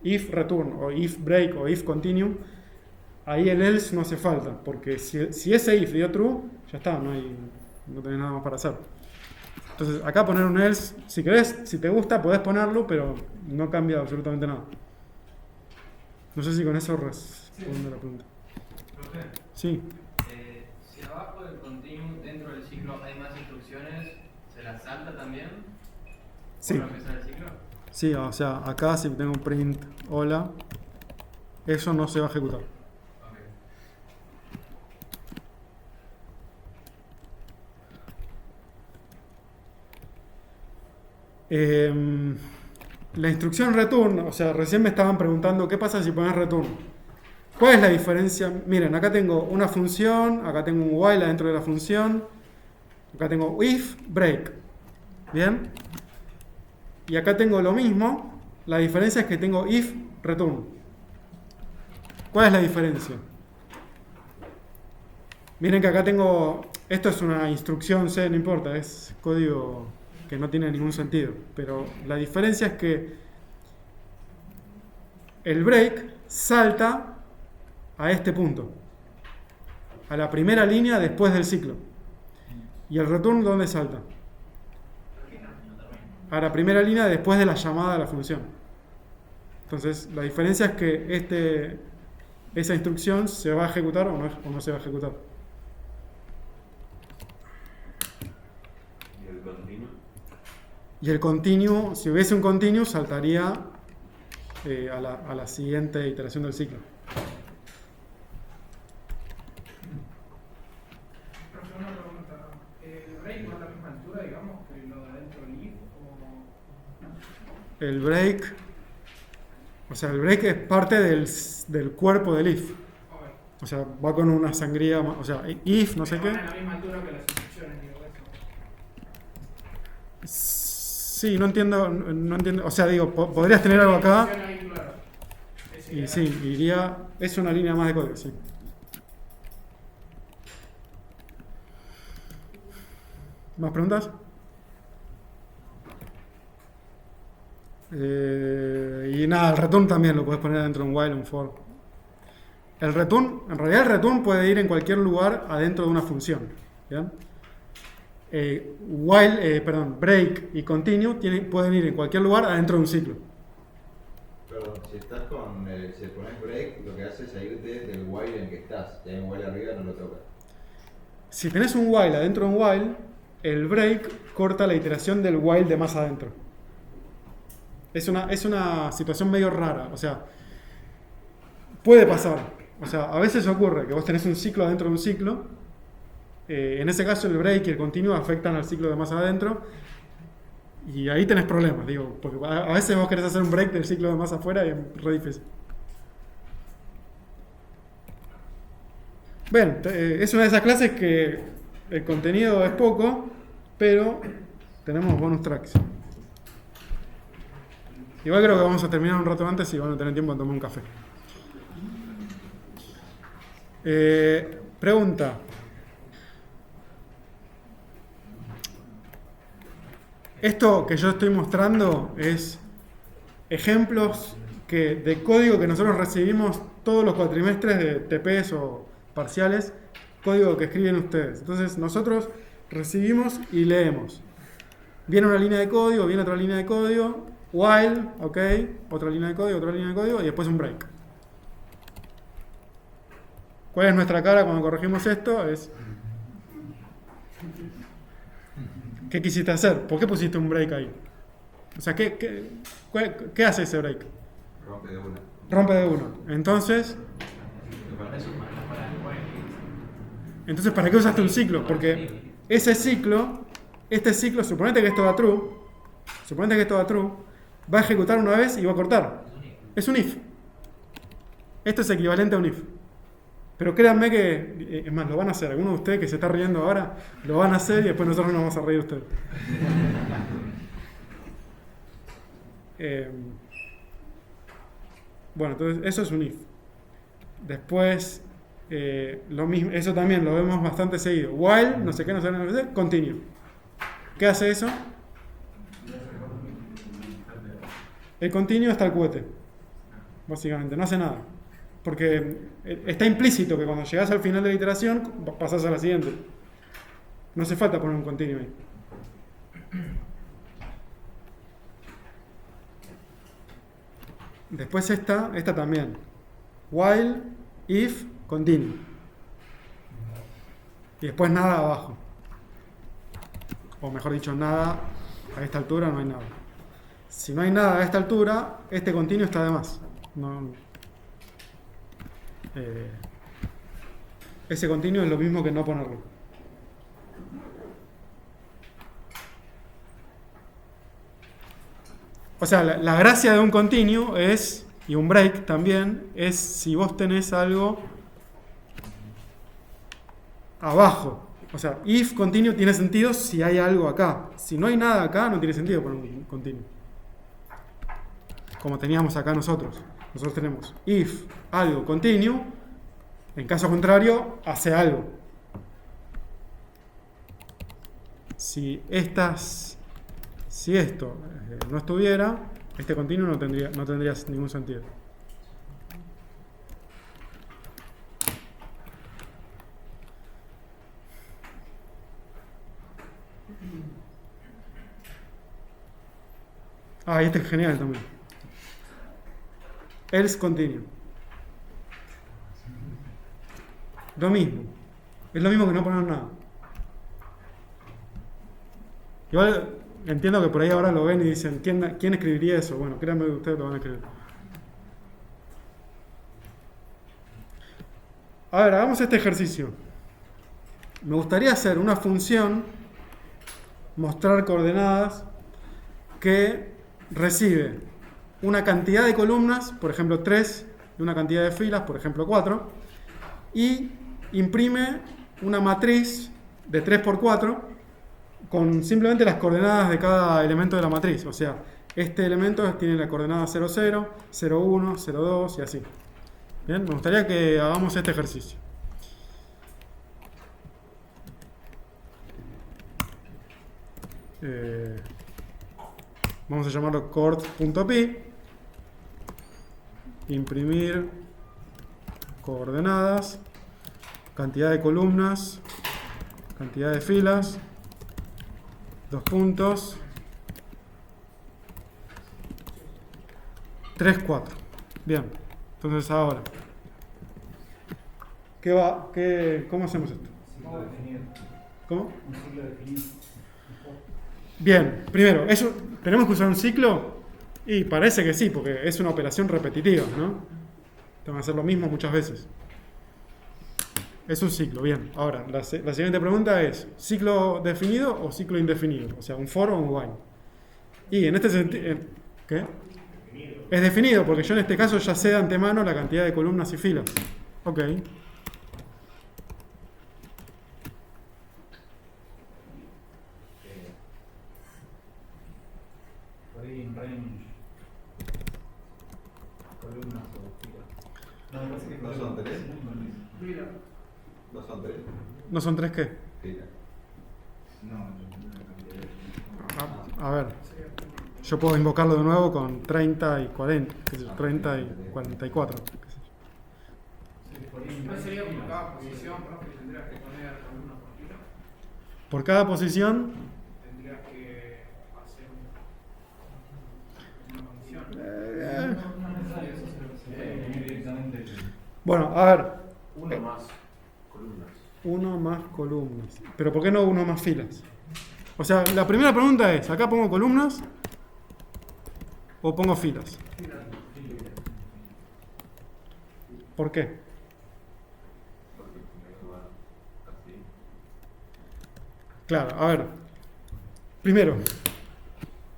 if return o if break o if continue, ahí el else no hace falta, porque si ese if dio true, ya está, no tenés nada más para hacer. Entonces, acá poner un else, si querés, si te gusta, podés ponerlo, pero no cambia absolutamente nada. No sé si con eso responde la pregunta. Profe, Sí. si abajo del continuum, dentro del ciclo ejemplo, hay más instrucciones, ¿se las salta también? Sí. ¿Para empezar el ciclo? Sí, o sea, acá si tengo un print hola, eso no se va a ejecutar. Ok. La instrucción return, o sea, recién me estaban preguntando qué pasa si pones return. ¿Cuál es la diferencia? Miren, acá tengo una función, acá tengo un while dentro de la función, acá tengo if, break. ¿Bien? Y acá tengo lo mismo, la diferencia es que tengo if, return. ¿Cuál es la diferencia? Miren que acá tengo, esto es una instrucción C, no importa, es código que no tiene ningún sentido, pero la diferencia es que el break salta a este punto, a la primera línea después del ciclo. ¿Y el return dónde salta? A la primera línea después de la llamada de la función. Entonces, la diferencia es que esa instrucción se va a ejecutar o no se va a ejecutar. ¿Y el continuo? Y el continuo, si hubiese un continuo, saltaría a la siguiente iteración del ciclo. Profe, una pregunta. ¿El break va a la misma altura, digamos, que lo de adentro del if? El break, o sea, el break es parte del cuerpo del if. O sea, va con una sangría, o sea, if, no sé qué. ¿Van a la misma altura que las instrucciones, digo eso? Sí, no entiendo, o sea, digo, podrías tener algo acá Ahí, claro. y sí, iría, es una línea más de código, sí. ¿Más preguntas? Y nada, el return también lo puedes poner dentro de un while, un for. El return, en realidad el return puede ir en cualquier lugar adentro de una función. ¿Bien? Break y continue pueden ir en cualquier lugar adentro de un ciclo. Pero si estás con si pones break, lo que hace es irte del while en que estás. Si hay un while arriba, no lo tocas. Si tenés un while adentro de un while, el break corta la iteración del while de más adentro. Es una situación medio rara, o sea, puede pasar. O sea, a veces ocurre que vos tenés un ciclo adentro de un ciclo. En ese caso el break y el continuo afectan al ciclo de más adentro. Y ahí tenés problemas, digo, porque a veces vos querés hacer un break del ciclo de más afuera y es re difícil. Bien, es una de esas clases que el contenido es poco, pero tenemos bonus tracks. Igual creo que vamos a terminar un rato antes y van a tener tiempo de tomar un café. Pregunta. Esto que yo estoy mostrando es ejemplos de código que nosotros recibimos todos los cuatrimestres de TPs o parciales, código que escriben ustedes. Entonces nosotros recibimos y leemos. Viene una línea de código, viene otra línea de código, while, ok, otra línea de código y después un break. ¿Cuál es nuestra cara cuando corregimos esto? Es ¿qué quisiste hacer? ¿Por qué pusiste un break ahí? O sea, ¿qué hace ese break? Rompe de una. Rompe de uno. Entonces, ¿para qué usaste un ciclo? Porque ese ciclo, este ciclo, suponete que esto da true, va a ejecutar una vez y va a cortar. Es un if. Esto es equivalente a un if. Pero créanme que, es más, lo van a hacer. Alguno de ustedes que se está riendo ahora, lo van a hacer y después nosotros nos vamos a reír ustedes. Bueno, entonces eso es un if. Después, lo mismo, eso también lo vemos bastante seguido. While, no sé qué, continue. ¿Qué hace eso? El continue está el cohete. Básicamente, no hace nada. Porque está implícito que cuando llegas al final de la iteración pasas a la siguiente. No hace falta poner un continuo ahí. Después esta también. While, if, continue. Y después nada abajo. o mejor dicho, nada a esta altura, no hay nada. Si no hay nada a esta altura, este continuo está de más. Ese continuo es lo mismo que no ponerlo. O sea, la gracia de un continuo es, y un break también, es si vos tenés algo abajo. O sea, if continuo tiene sentido si hay algo acá. Si no hay nada acá, no tiene sentido poner un continuo. Como teníamos acá nosotros. Nosotros tenemos if algo continuo, en caso contrario, hace algo. Si esto no estuviera, este continuo no tendría ningún sentido. Ah, y este es genial también. Else continuo. Lo mismo. Es lo mismo que no poner nada. Igual entiendo que por ahí ahora lo ven y dicen, ¿quién escribiría eso? Bueno, créanme que ustedes lo van a escribir. A ver, hagamos este ejercicio. Me gustaría hacer una función, mostrar coordenadas, que recibe una cantidad de columnas, por ejemplo 3, y una cantidad de filas, por ejemplo 4, y imprime una matriz de 3 por 4 con simplemente las coordenadas de cada elemento de la matriz. O sea, este elemento tiene la coordenada 0, 0, 0, 1, 0, 2 y así. Bien, me gustaría que hagamos este ejercicio. Vamos a llamarlo coord.py. Imprimir coordenadas, cantidad de columnas, cantidad de filas, 2 puntos, 3, 4. Bien, entonces ahora, ¿cómo hacemos esto? Ciclo definido. ¿Cómo? Un ciclo definido. Bien, primero, ¿tenemos que usar un ciclo? Y parece que sí, porque es una operación repetitiva, ¿no? Tengo que hacer lo mismo muchas veces. Es un ciclo, bien. Ahora, la siguiente pregunta es, ¿ciclo definido o ciclo indefinido? O sea, un for o un while. Y en este sentido, ¿qué? Es definido, porque yo en este caso ya sé de antemano la cantidad de columnas y filas. Ok. Por ahí en range, columnas o filas. No, me parece que ¿No son 3? Mira, ¿No son 3? ¿No son 3 qué? Fila. No, una cantidad de... A ver, yo puedo invocarlo de nuevo con 30 y 40, qué sé yo, 30 y 44. Qué sé yo. Sí, por ahí en no range sería por filas. cada posición, profe, que tendrías que poner columna por fila. Por cada posición, Tendrías que hacer una función. No es necesario, eso se puede imprimir directamente. bueno, a ver, Uno más columnas. 1 más columnas. Pero ¿por qué no 1 más filas? O sea, la primera pregunta es, ¿acá pongo columnas o pongo filas? ¿Por qué? Claro, a ver. Primero,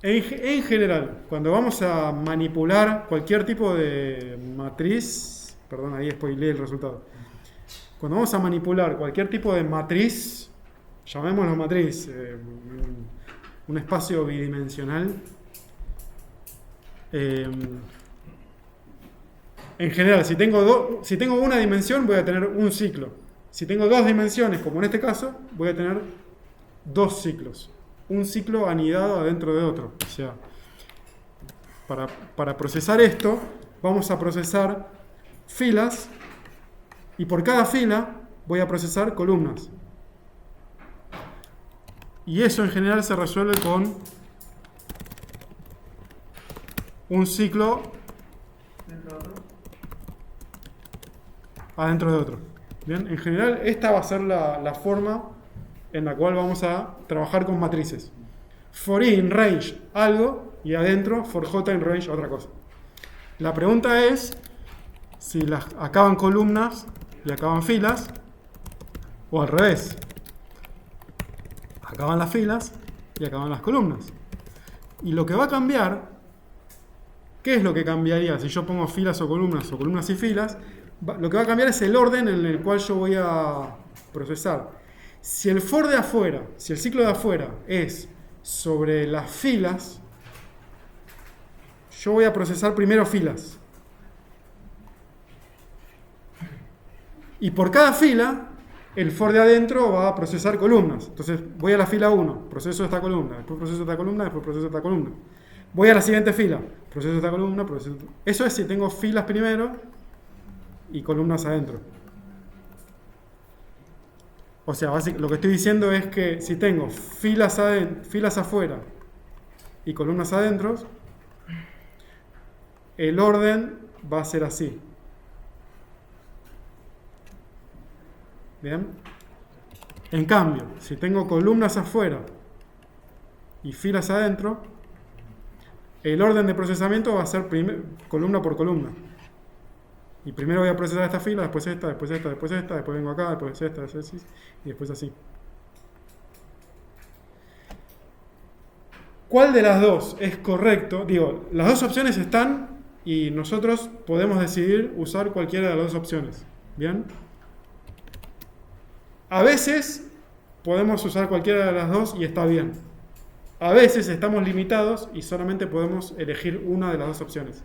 en general, cuando vamos a manipular cualquier tipo de matriz, perdón, ahí spoileé el resultado. Cuando vamos a manipular cualquier tipo de matriz, llamémoslo matriz, un espacio bidimensional, en general, si tengo una dimensión, voy a tener un ciclo. Si tengo 2 dimensiones, como en este caso, voy a tener 2 ciclos. Un ciclo anidado adentro de otro. O sea, para procesar esto, vamos a procesar filas y por cada fila voy a procesar columnas. Y eso en general se resuelve con un ciclo adentro de otro. Bien, en general esta va a ser la forma en la cual vamos a trabajar con matrices. For i in range algo y adentro for j in range otra cosa. La pregunta es si acaban columnas y acaban filas o al revés. Acaban las filas y acaban las columnas. Y lo que va a cambiar, ¿qué es lo que cambiaría si yo pongo filas o columnas y filas? Lo que va a cambiar es el orden en el cual yo voy a procesar. Si el for de afuera, si el ciclo de afuera es sobre las filas, yo voy a procesar primero filas. Y por cada fila, el for de adentro va a procesar columnas. Entonces voy a la fila 1, proceso esta columna, después proceso esta columna, después proceso esta columna. Voy a la siguiente fila, proceso esta columna, proceso... Eso es si tengo filas primero y columnas adentro. O sea, lo que estoy diciendo es que si tengo filas afuera y columnas adentro, el orden va a ser así. ¿Bien? En cambio, si tengo columnas afuera y filas adentro, el orden de procesamiento va a ser columna por columna. Y primero voy a procesar esta fila, después esta, después esta, después esta, después vengo acá, después esta, después esta, y después así. ¿Cuál de las dos es correcto? Digo, las dos opciones están y nosotros podemos decidir usar cualquiera de las dos opciones. ¿Bien? A veces podemos usar cualquiera de las dos y está bien. A veces estamos limitados y solamente podemos elegir una de las dos opciones.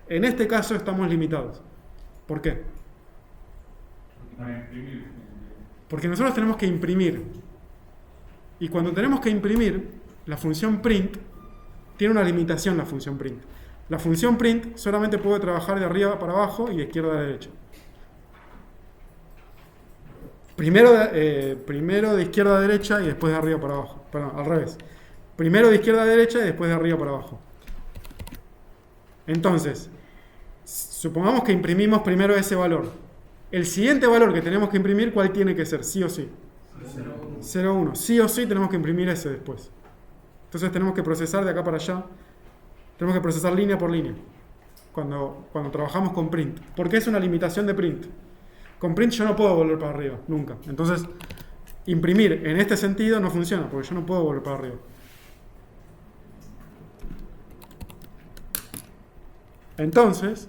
En este caso estamos limitados. ¿Por qué? Porque nosotros tenemos que imprimir. Y cuando tenemos que imprimir, la función print tiene una limitación, la función print. La función print solamente puede trabajar de arriba para abajo y de izquierda a derecha. Primero de izquierda a derecha y después de arriba para abajo. Perdón, al revés. Primero de izquierda a derecha y después de arriba para abajo. Entonces, supongamos que imprimimos primero ese valor. El siguiente valor que tenemos que imprimir, ¿cuál tiene que ser? Sí o sí. 0,1. Sí o sí tenemos que imprimir ese después. Entonces tenemos que procesar de acá para allá. Tenemos que procesar línea por línea. Cuando trabajamos con print. Porque es una limitación de print. Con print yo no puedo volver para arriba, nunca. Entonces, imprimir en este sentido no funciona, porque yo no puedo volver para arriba. Entonces,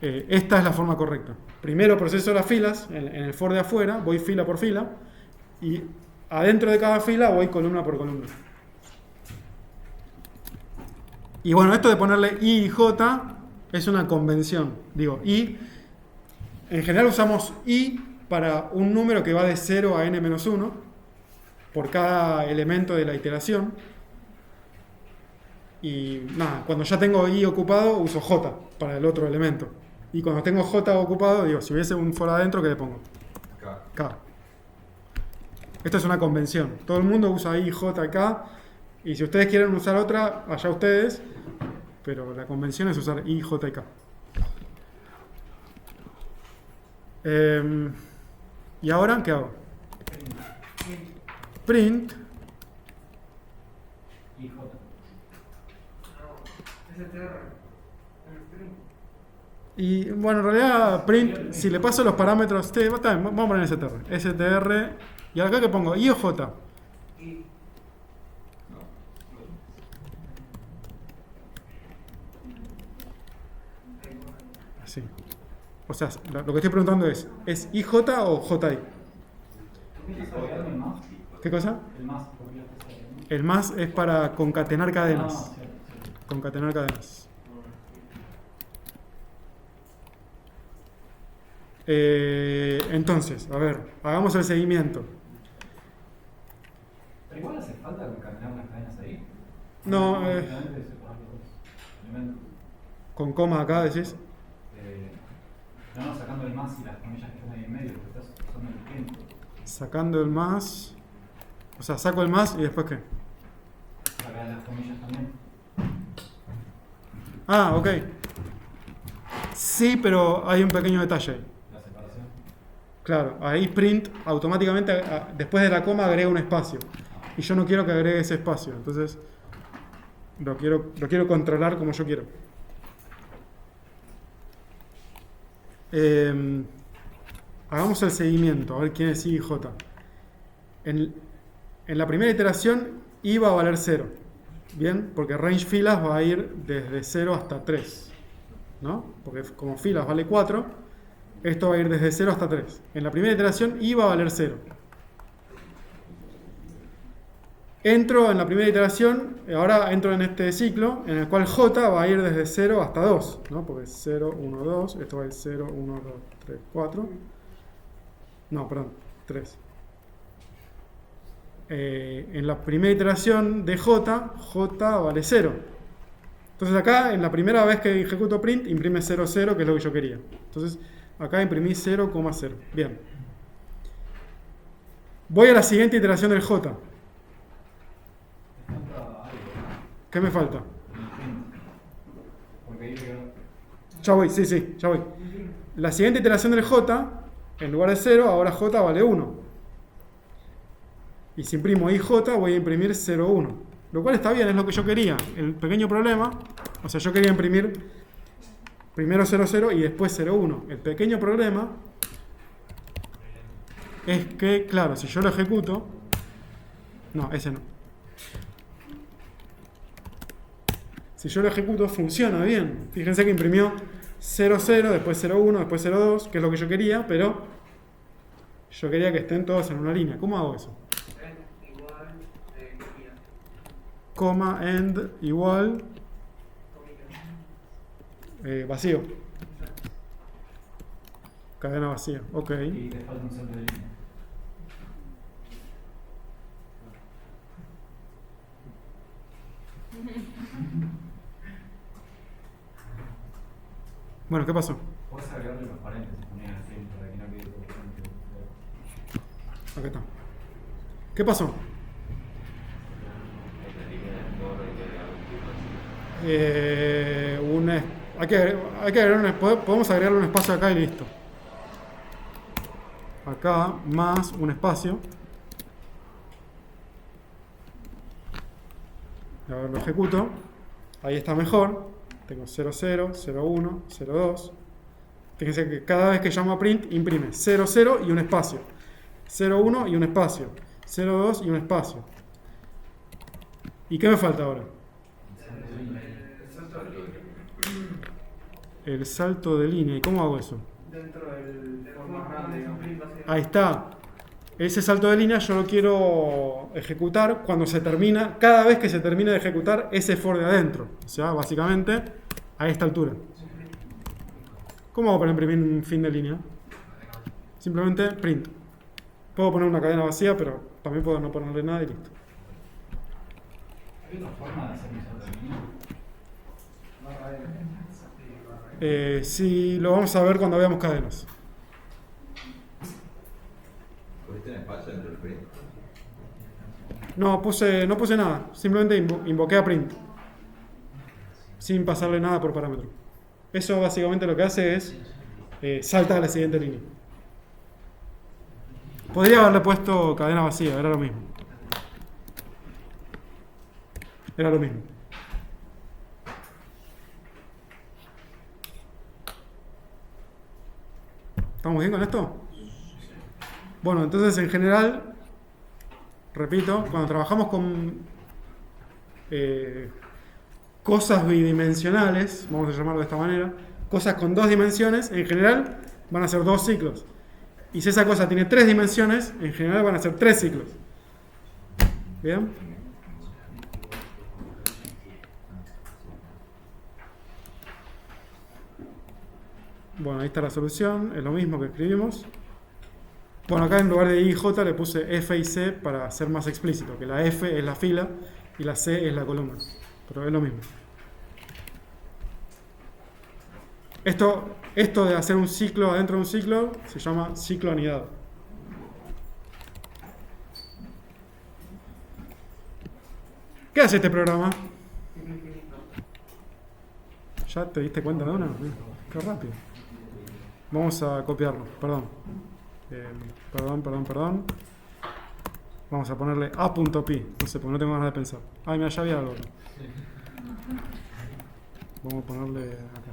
esta es la forma correcta. Primero proceso las filas, en el for de afuera, voy fila por fila, y adentro de cada fila voy columna por columna. Y bueno, esto de ponerle I y J es una convención. Digo, I, en general usamos I para un número que va de 0 a n-1 por cada elemento de la iteración. Y nada, cuando ya tengo I ocupado, uso J para el otro elemento. Y cuando tengo J ocupado, digo, si hubiese un for adentro, ¿qué le pongo? K. Esto es una convención. Todo el mundo usa I, J, K. Y si ustedes quieren usar otra, allá ustedes. Pero la convención es usar I, J y K. ¿Y ahora qué hago? Print. Y J. Y bueno, en realidad print, si le paso los parámetros, vamos a poner str. Y acá que pongo I o J. Así. O sea, lo que estoy preguntando es IJ o JI? ¿Qué cosa? El más. El más es para concatenar cadenas. Ah, cierto. Concatenar cadenas. Entonces, a ver, hagamos el seguimiento. Pero igual hace falta concatenar las cadenas ahí. No, Directamente separar los dos elementos. con coma acá decís. No, sacando el más y las comillas que están ahí en medio, porque estás usando el tiempo. Sacando el más. O sea, saco el más y después qué. Sacar las comillas también. Ah, ok. Sí, pero hay un pequeño detalle ahí. La separación. Claro, ahí print automáticamente después de la coma agrega un espacio. Y yo no quiero que agregue ese espacio. Entonces lo quiero controlar como yo quiero. Hagamos el seguimiento, a ver quién es I y J. En la primera iteración I va a valer 0. Bien, porque range filas va a ir desde 0 hasta 3. ¿No? Porque como filas vale 4, esto va a ir desde 0 hasta 3. En la primera iteración I va a valer 0. Entro en la primera iteración, ahora entro en este ciclo, en el cual J va a ir desde 0 hasta 2, ¿no? Porque es 0, 1, 2, esto va a ir 0, 1, 2, 3, 4. No, perdón, 3. En la primera iteración de J vale 0. Entonces acá, en la primera vez que ejecuto print, imprime 0, 0, que es lo que yo quería. Entonces acá imprimí 0,0. Bien. Voy a la siguiente iteración del J. ¿Qué me falta? Ya voy, sí, ya voy. La siguiente iteración del J, en lugar de 0, ahora J vale 1. Y si imprimo IJ, voy a imprimir 0,1. Lo cual está bien, es lo que yo quería. El pequeño problema, o sea, yo quería imprimir primero 0,0 y después 0,1. El pequeño problema es que, claro, si yo lo ejecuto... No, ese no. Si yo lo ejecuto, funciona bien. Fíjense que imprimió 0,0, después 0,1, después 0,2, que es lo que yo quería, pero yo quería que estén todos en una línea. ¿Cómo hago eso? Coma, end, igual, vacío. Cadena vacía, ok. Y te falta un salto de línea. Bueno, ¿qué pasó? Puedes agregarle los paréntesis, poner así para que no quede todo junto. Acá está. ¿Qué pasó? Podemos agregarle un espacio acá y listo. Acá más un espacio. A ver, lo ejecuto. Ahí está mejor. Tengo 0,0, 0,1, 0,2. Fíjense que cada vez que llamo a print imprime 0,0 y un espacio. 0,1 y un espacio. 0,2 y un espacio. ¿Y qué me falta ahora? El salto de línea. ¿Y cómo hago eso? Dentro del más grande, digamos. Ahí está. Ese salto de línea yo lo quiero ejecutar cuando se termina, cada vez que se termine de ejecutar ese for de adentro. O sea, básicamente a esta altura. ¿Cómo hago para imprimir un fin de línea? Simplemente print. Puedo poner una cadena vacía, pero también puedo no ponerle nada y listo. ¿Hay otra forma de hacer un salto de línea? Sí, lo vamos a ver cuando veamos cadenas. ¿Pusiste un espacio dentro del print? No puse nada, simplemente invoqué a print. Sin pasarle nada por parámetro. Eso básicamente lo que hace es salta a la siguiente línea. Podría haberle puesto cadena vacía, era lo mismo. Era lo mismo. ¿Estamos bien con esto? Bueno, entonces en general, repito, cuando trabajamos con cosas bidimensionales, vamos a llamarlo de esta manera, cosas con 2 dimensiones, en general van a ser 2 ciclos. Y si esa cosa tiene 3 dimensiones, en general van a ser 3 ciclos. ¿Bien? Bueno, ahí está la solución, es lo mismo que escribimos. Bueno, acá en lugar de I y J le puse F y C para ser más explícito, que la F es la fila y la C es la columna, pero es lo mismo. Esto de hacer un ciclo adentro de un ciclo se llama ciclo anidado. ¿Qué hace este programa? ¿Ya te diste cuenta de una? Qué rápido. Vamos a copiarlo, perdón. Perdón. Vamos a ponerle a.pi. No sé, porque no tengo ganas de pensar. Ay, mira, ya había algo. Vamos a ponerle acá.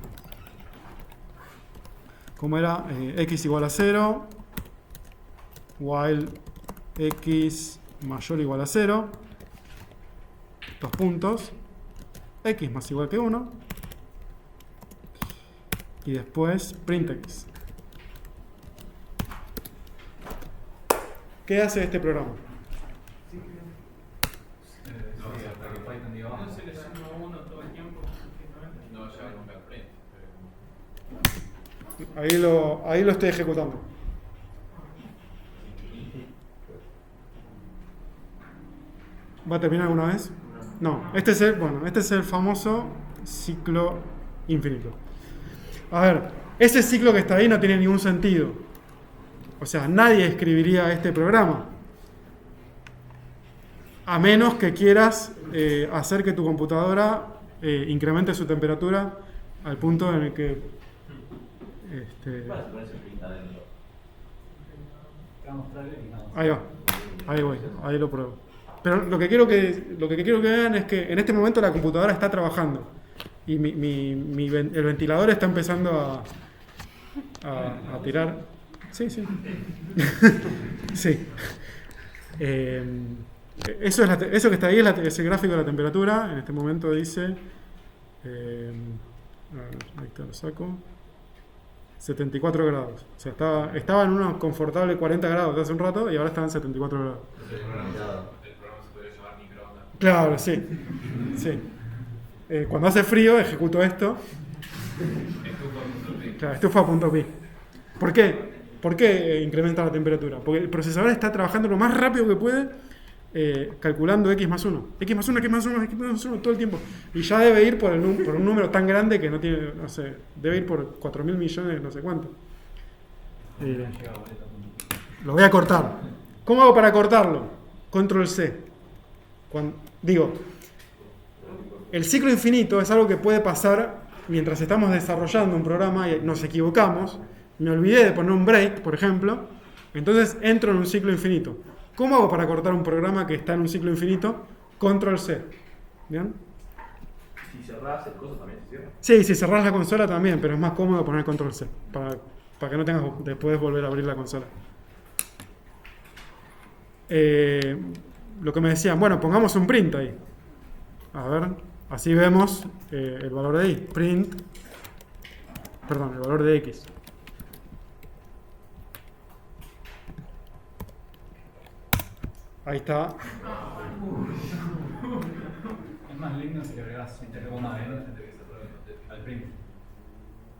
¿Cómo era? X igual a 0. While x mayor o igual a 0. 2 puntos. X más igual que 1. Y después print x. ¿Qué hace este programa? Hasta que Python diga No vamos. selecciona uno todo el tiempo, justamente. No lleva nunca al print. Ahí lo estoy ejecutando. ¿Va a terminar alguna vez? No. Este es el famoso ciclo infinito. A ver, ese ciclo que está ahí no tiene ningún sentido. O sea, nadie escribiría este programa. A menos que quieras hacer que tu computadora incremente su temperatura al punto en el que... Bueno, se pone ese print adentro. Te va a mostrar y nada más. Ahí va. Ahí voy. Ahí lo pruebo. Pero lo que quiero que vean es que en este momento la computadora está trabajando. Y el ventilador está empezando a tirar. Sí. Sí. Eso que está ahí es el gráfico de la temperatura. En este momento dice... ahí está, lo saco. 74 grados. O sea, estaba en unos confortables 40 grados hace un rato y ahora está en 74 grados. El programa se podría llamar microondas. Claro, sí. Cuando hace frío ejecuto esto. Claro, estufa.pi. ¿Por qué? ¿Por qué incrementa la temperatura? Porque el procesador está trabajando lo más rápido que puede, calculando x más 1. X más 1 todo el tiempo. Y ya debe ir por un número tan grande que no tiene, no sé, debe ir por 4.000 millones, no sé cuánto. Lo voy a cortar. ¿Cómo hago para cortarlo? Control C. El ciclo infinito es algo que puede pasar mientras estamos desarrollando un programa y nos equivocamos. Me olvidé de poner un break, por ejemplo. Entonces entro en un ciclo infinito. ¿Cómo hago para cortar un programa que está en un ciclo infinito? Control C. ¿Bien? Si cerrás el coso también se cierra. Sí, si cerrás la consola también, pero es más cómodo poner control C. Para que no tengas después volver a abrir la consola. Lo que me decían, bueno, pongamos un print ahí. A ver, así vemos el valor de y. El valor de x. Ahí está. Es más lindo si le agregas un coma n al print.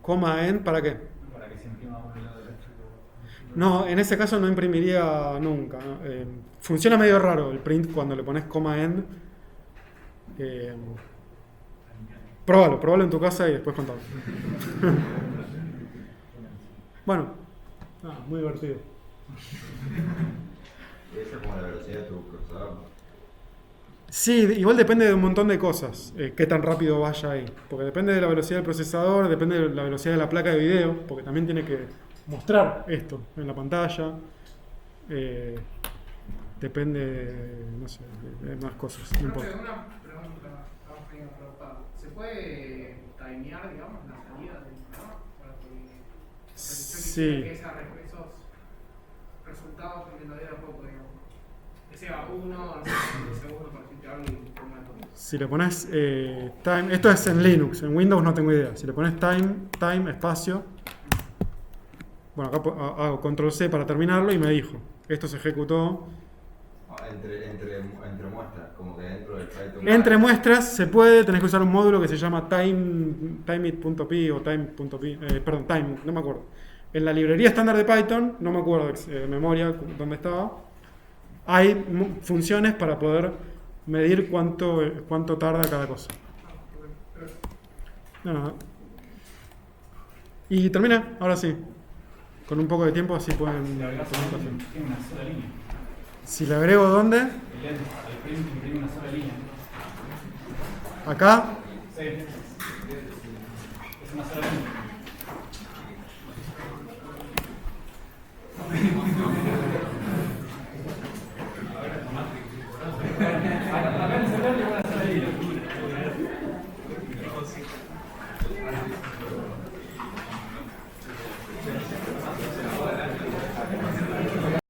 Coma en, ¿para qué? Para que se imprima a un lado derecho. No, en ese caso no imprimiría nunca, ¿no? Funciona medio raro el print cuando le pones coma end. Próbalo en tu casa y después contame. Bueno, muy divertido. Esa es como la velocidad de tu procesador. Sí, igual depende de un montón de cosas, qué tan rápido vaya ahí. Porque depende de la velocidad del procesador, depende de la velocidad de la placa de video, porque también tiene que mostrar esto en la pantalla. Depende, no sé, de más cosas. No importa. Una pregunta, ¿se puede timear, digamos, la salida del programa? Para que Sí. esos resultados que me lo diera poco, digamos. Que sea uno, no sé, segundo para citarlo y ponga todo. Si le pones time, esto es en Linux, en Windows no tengo idea. Si le pones time, espacio. Bueno, acá hago control C para terminarlo y me dijo, esto se ejecutó. Entre muestras, como que dentro del Python. Entre muestras se puede, tenés que usar un módulo que se llama timeit.py o time.py, time, no me acuerdo. En la librería estándar de Python, no me acuerdo de memoria dónde estaba, hay funciones para poder medir cuánto tarda cada cosa. No. Y termina, ahora sí. Con un poco de tiempo así pueden... Si le agregas a un tiene una sola línea. Si le agrego ¿dónde? El print imprime una sola línea. Acá. Sí. Es una sola línea.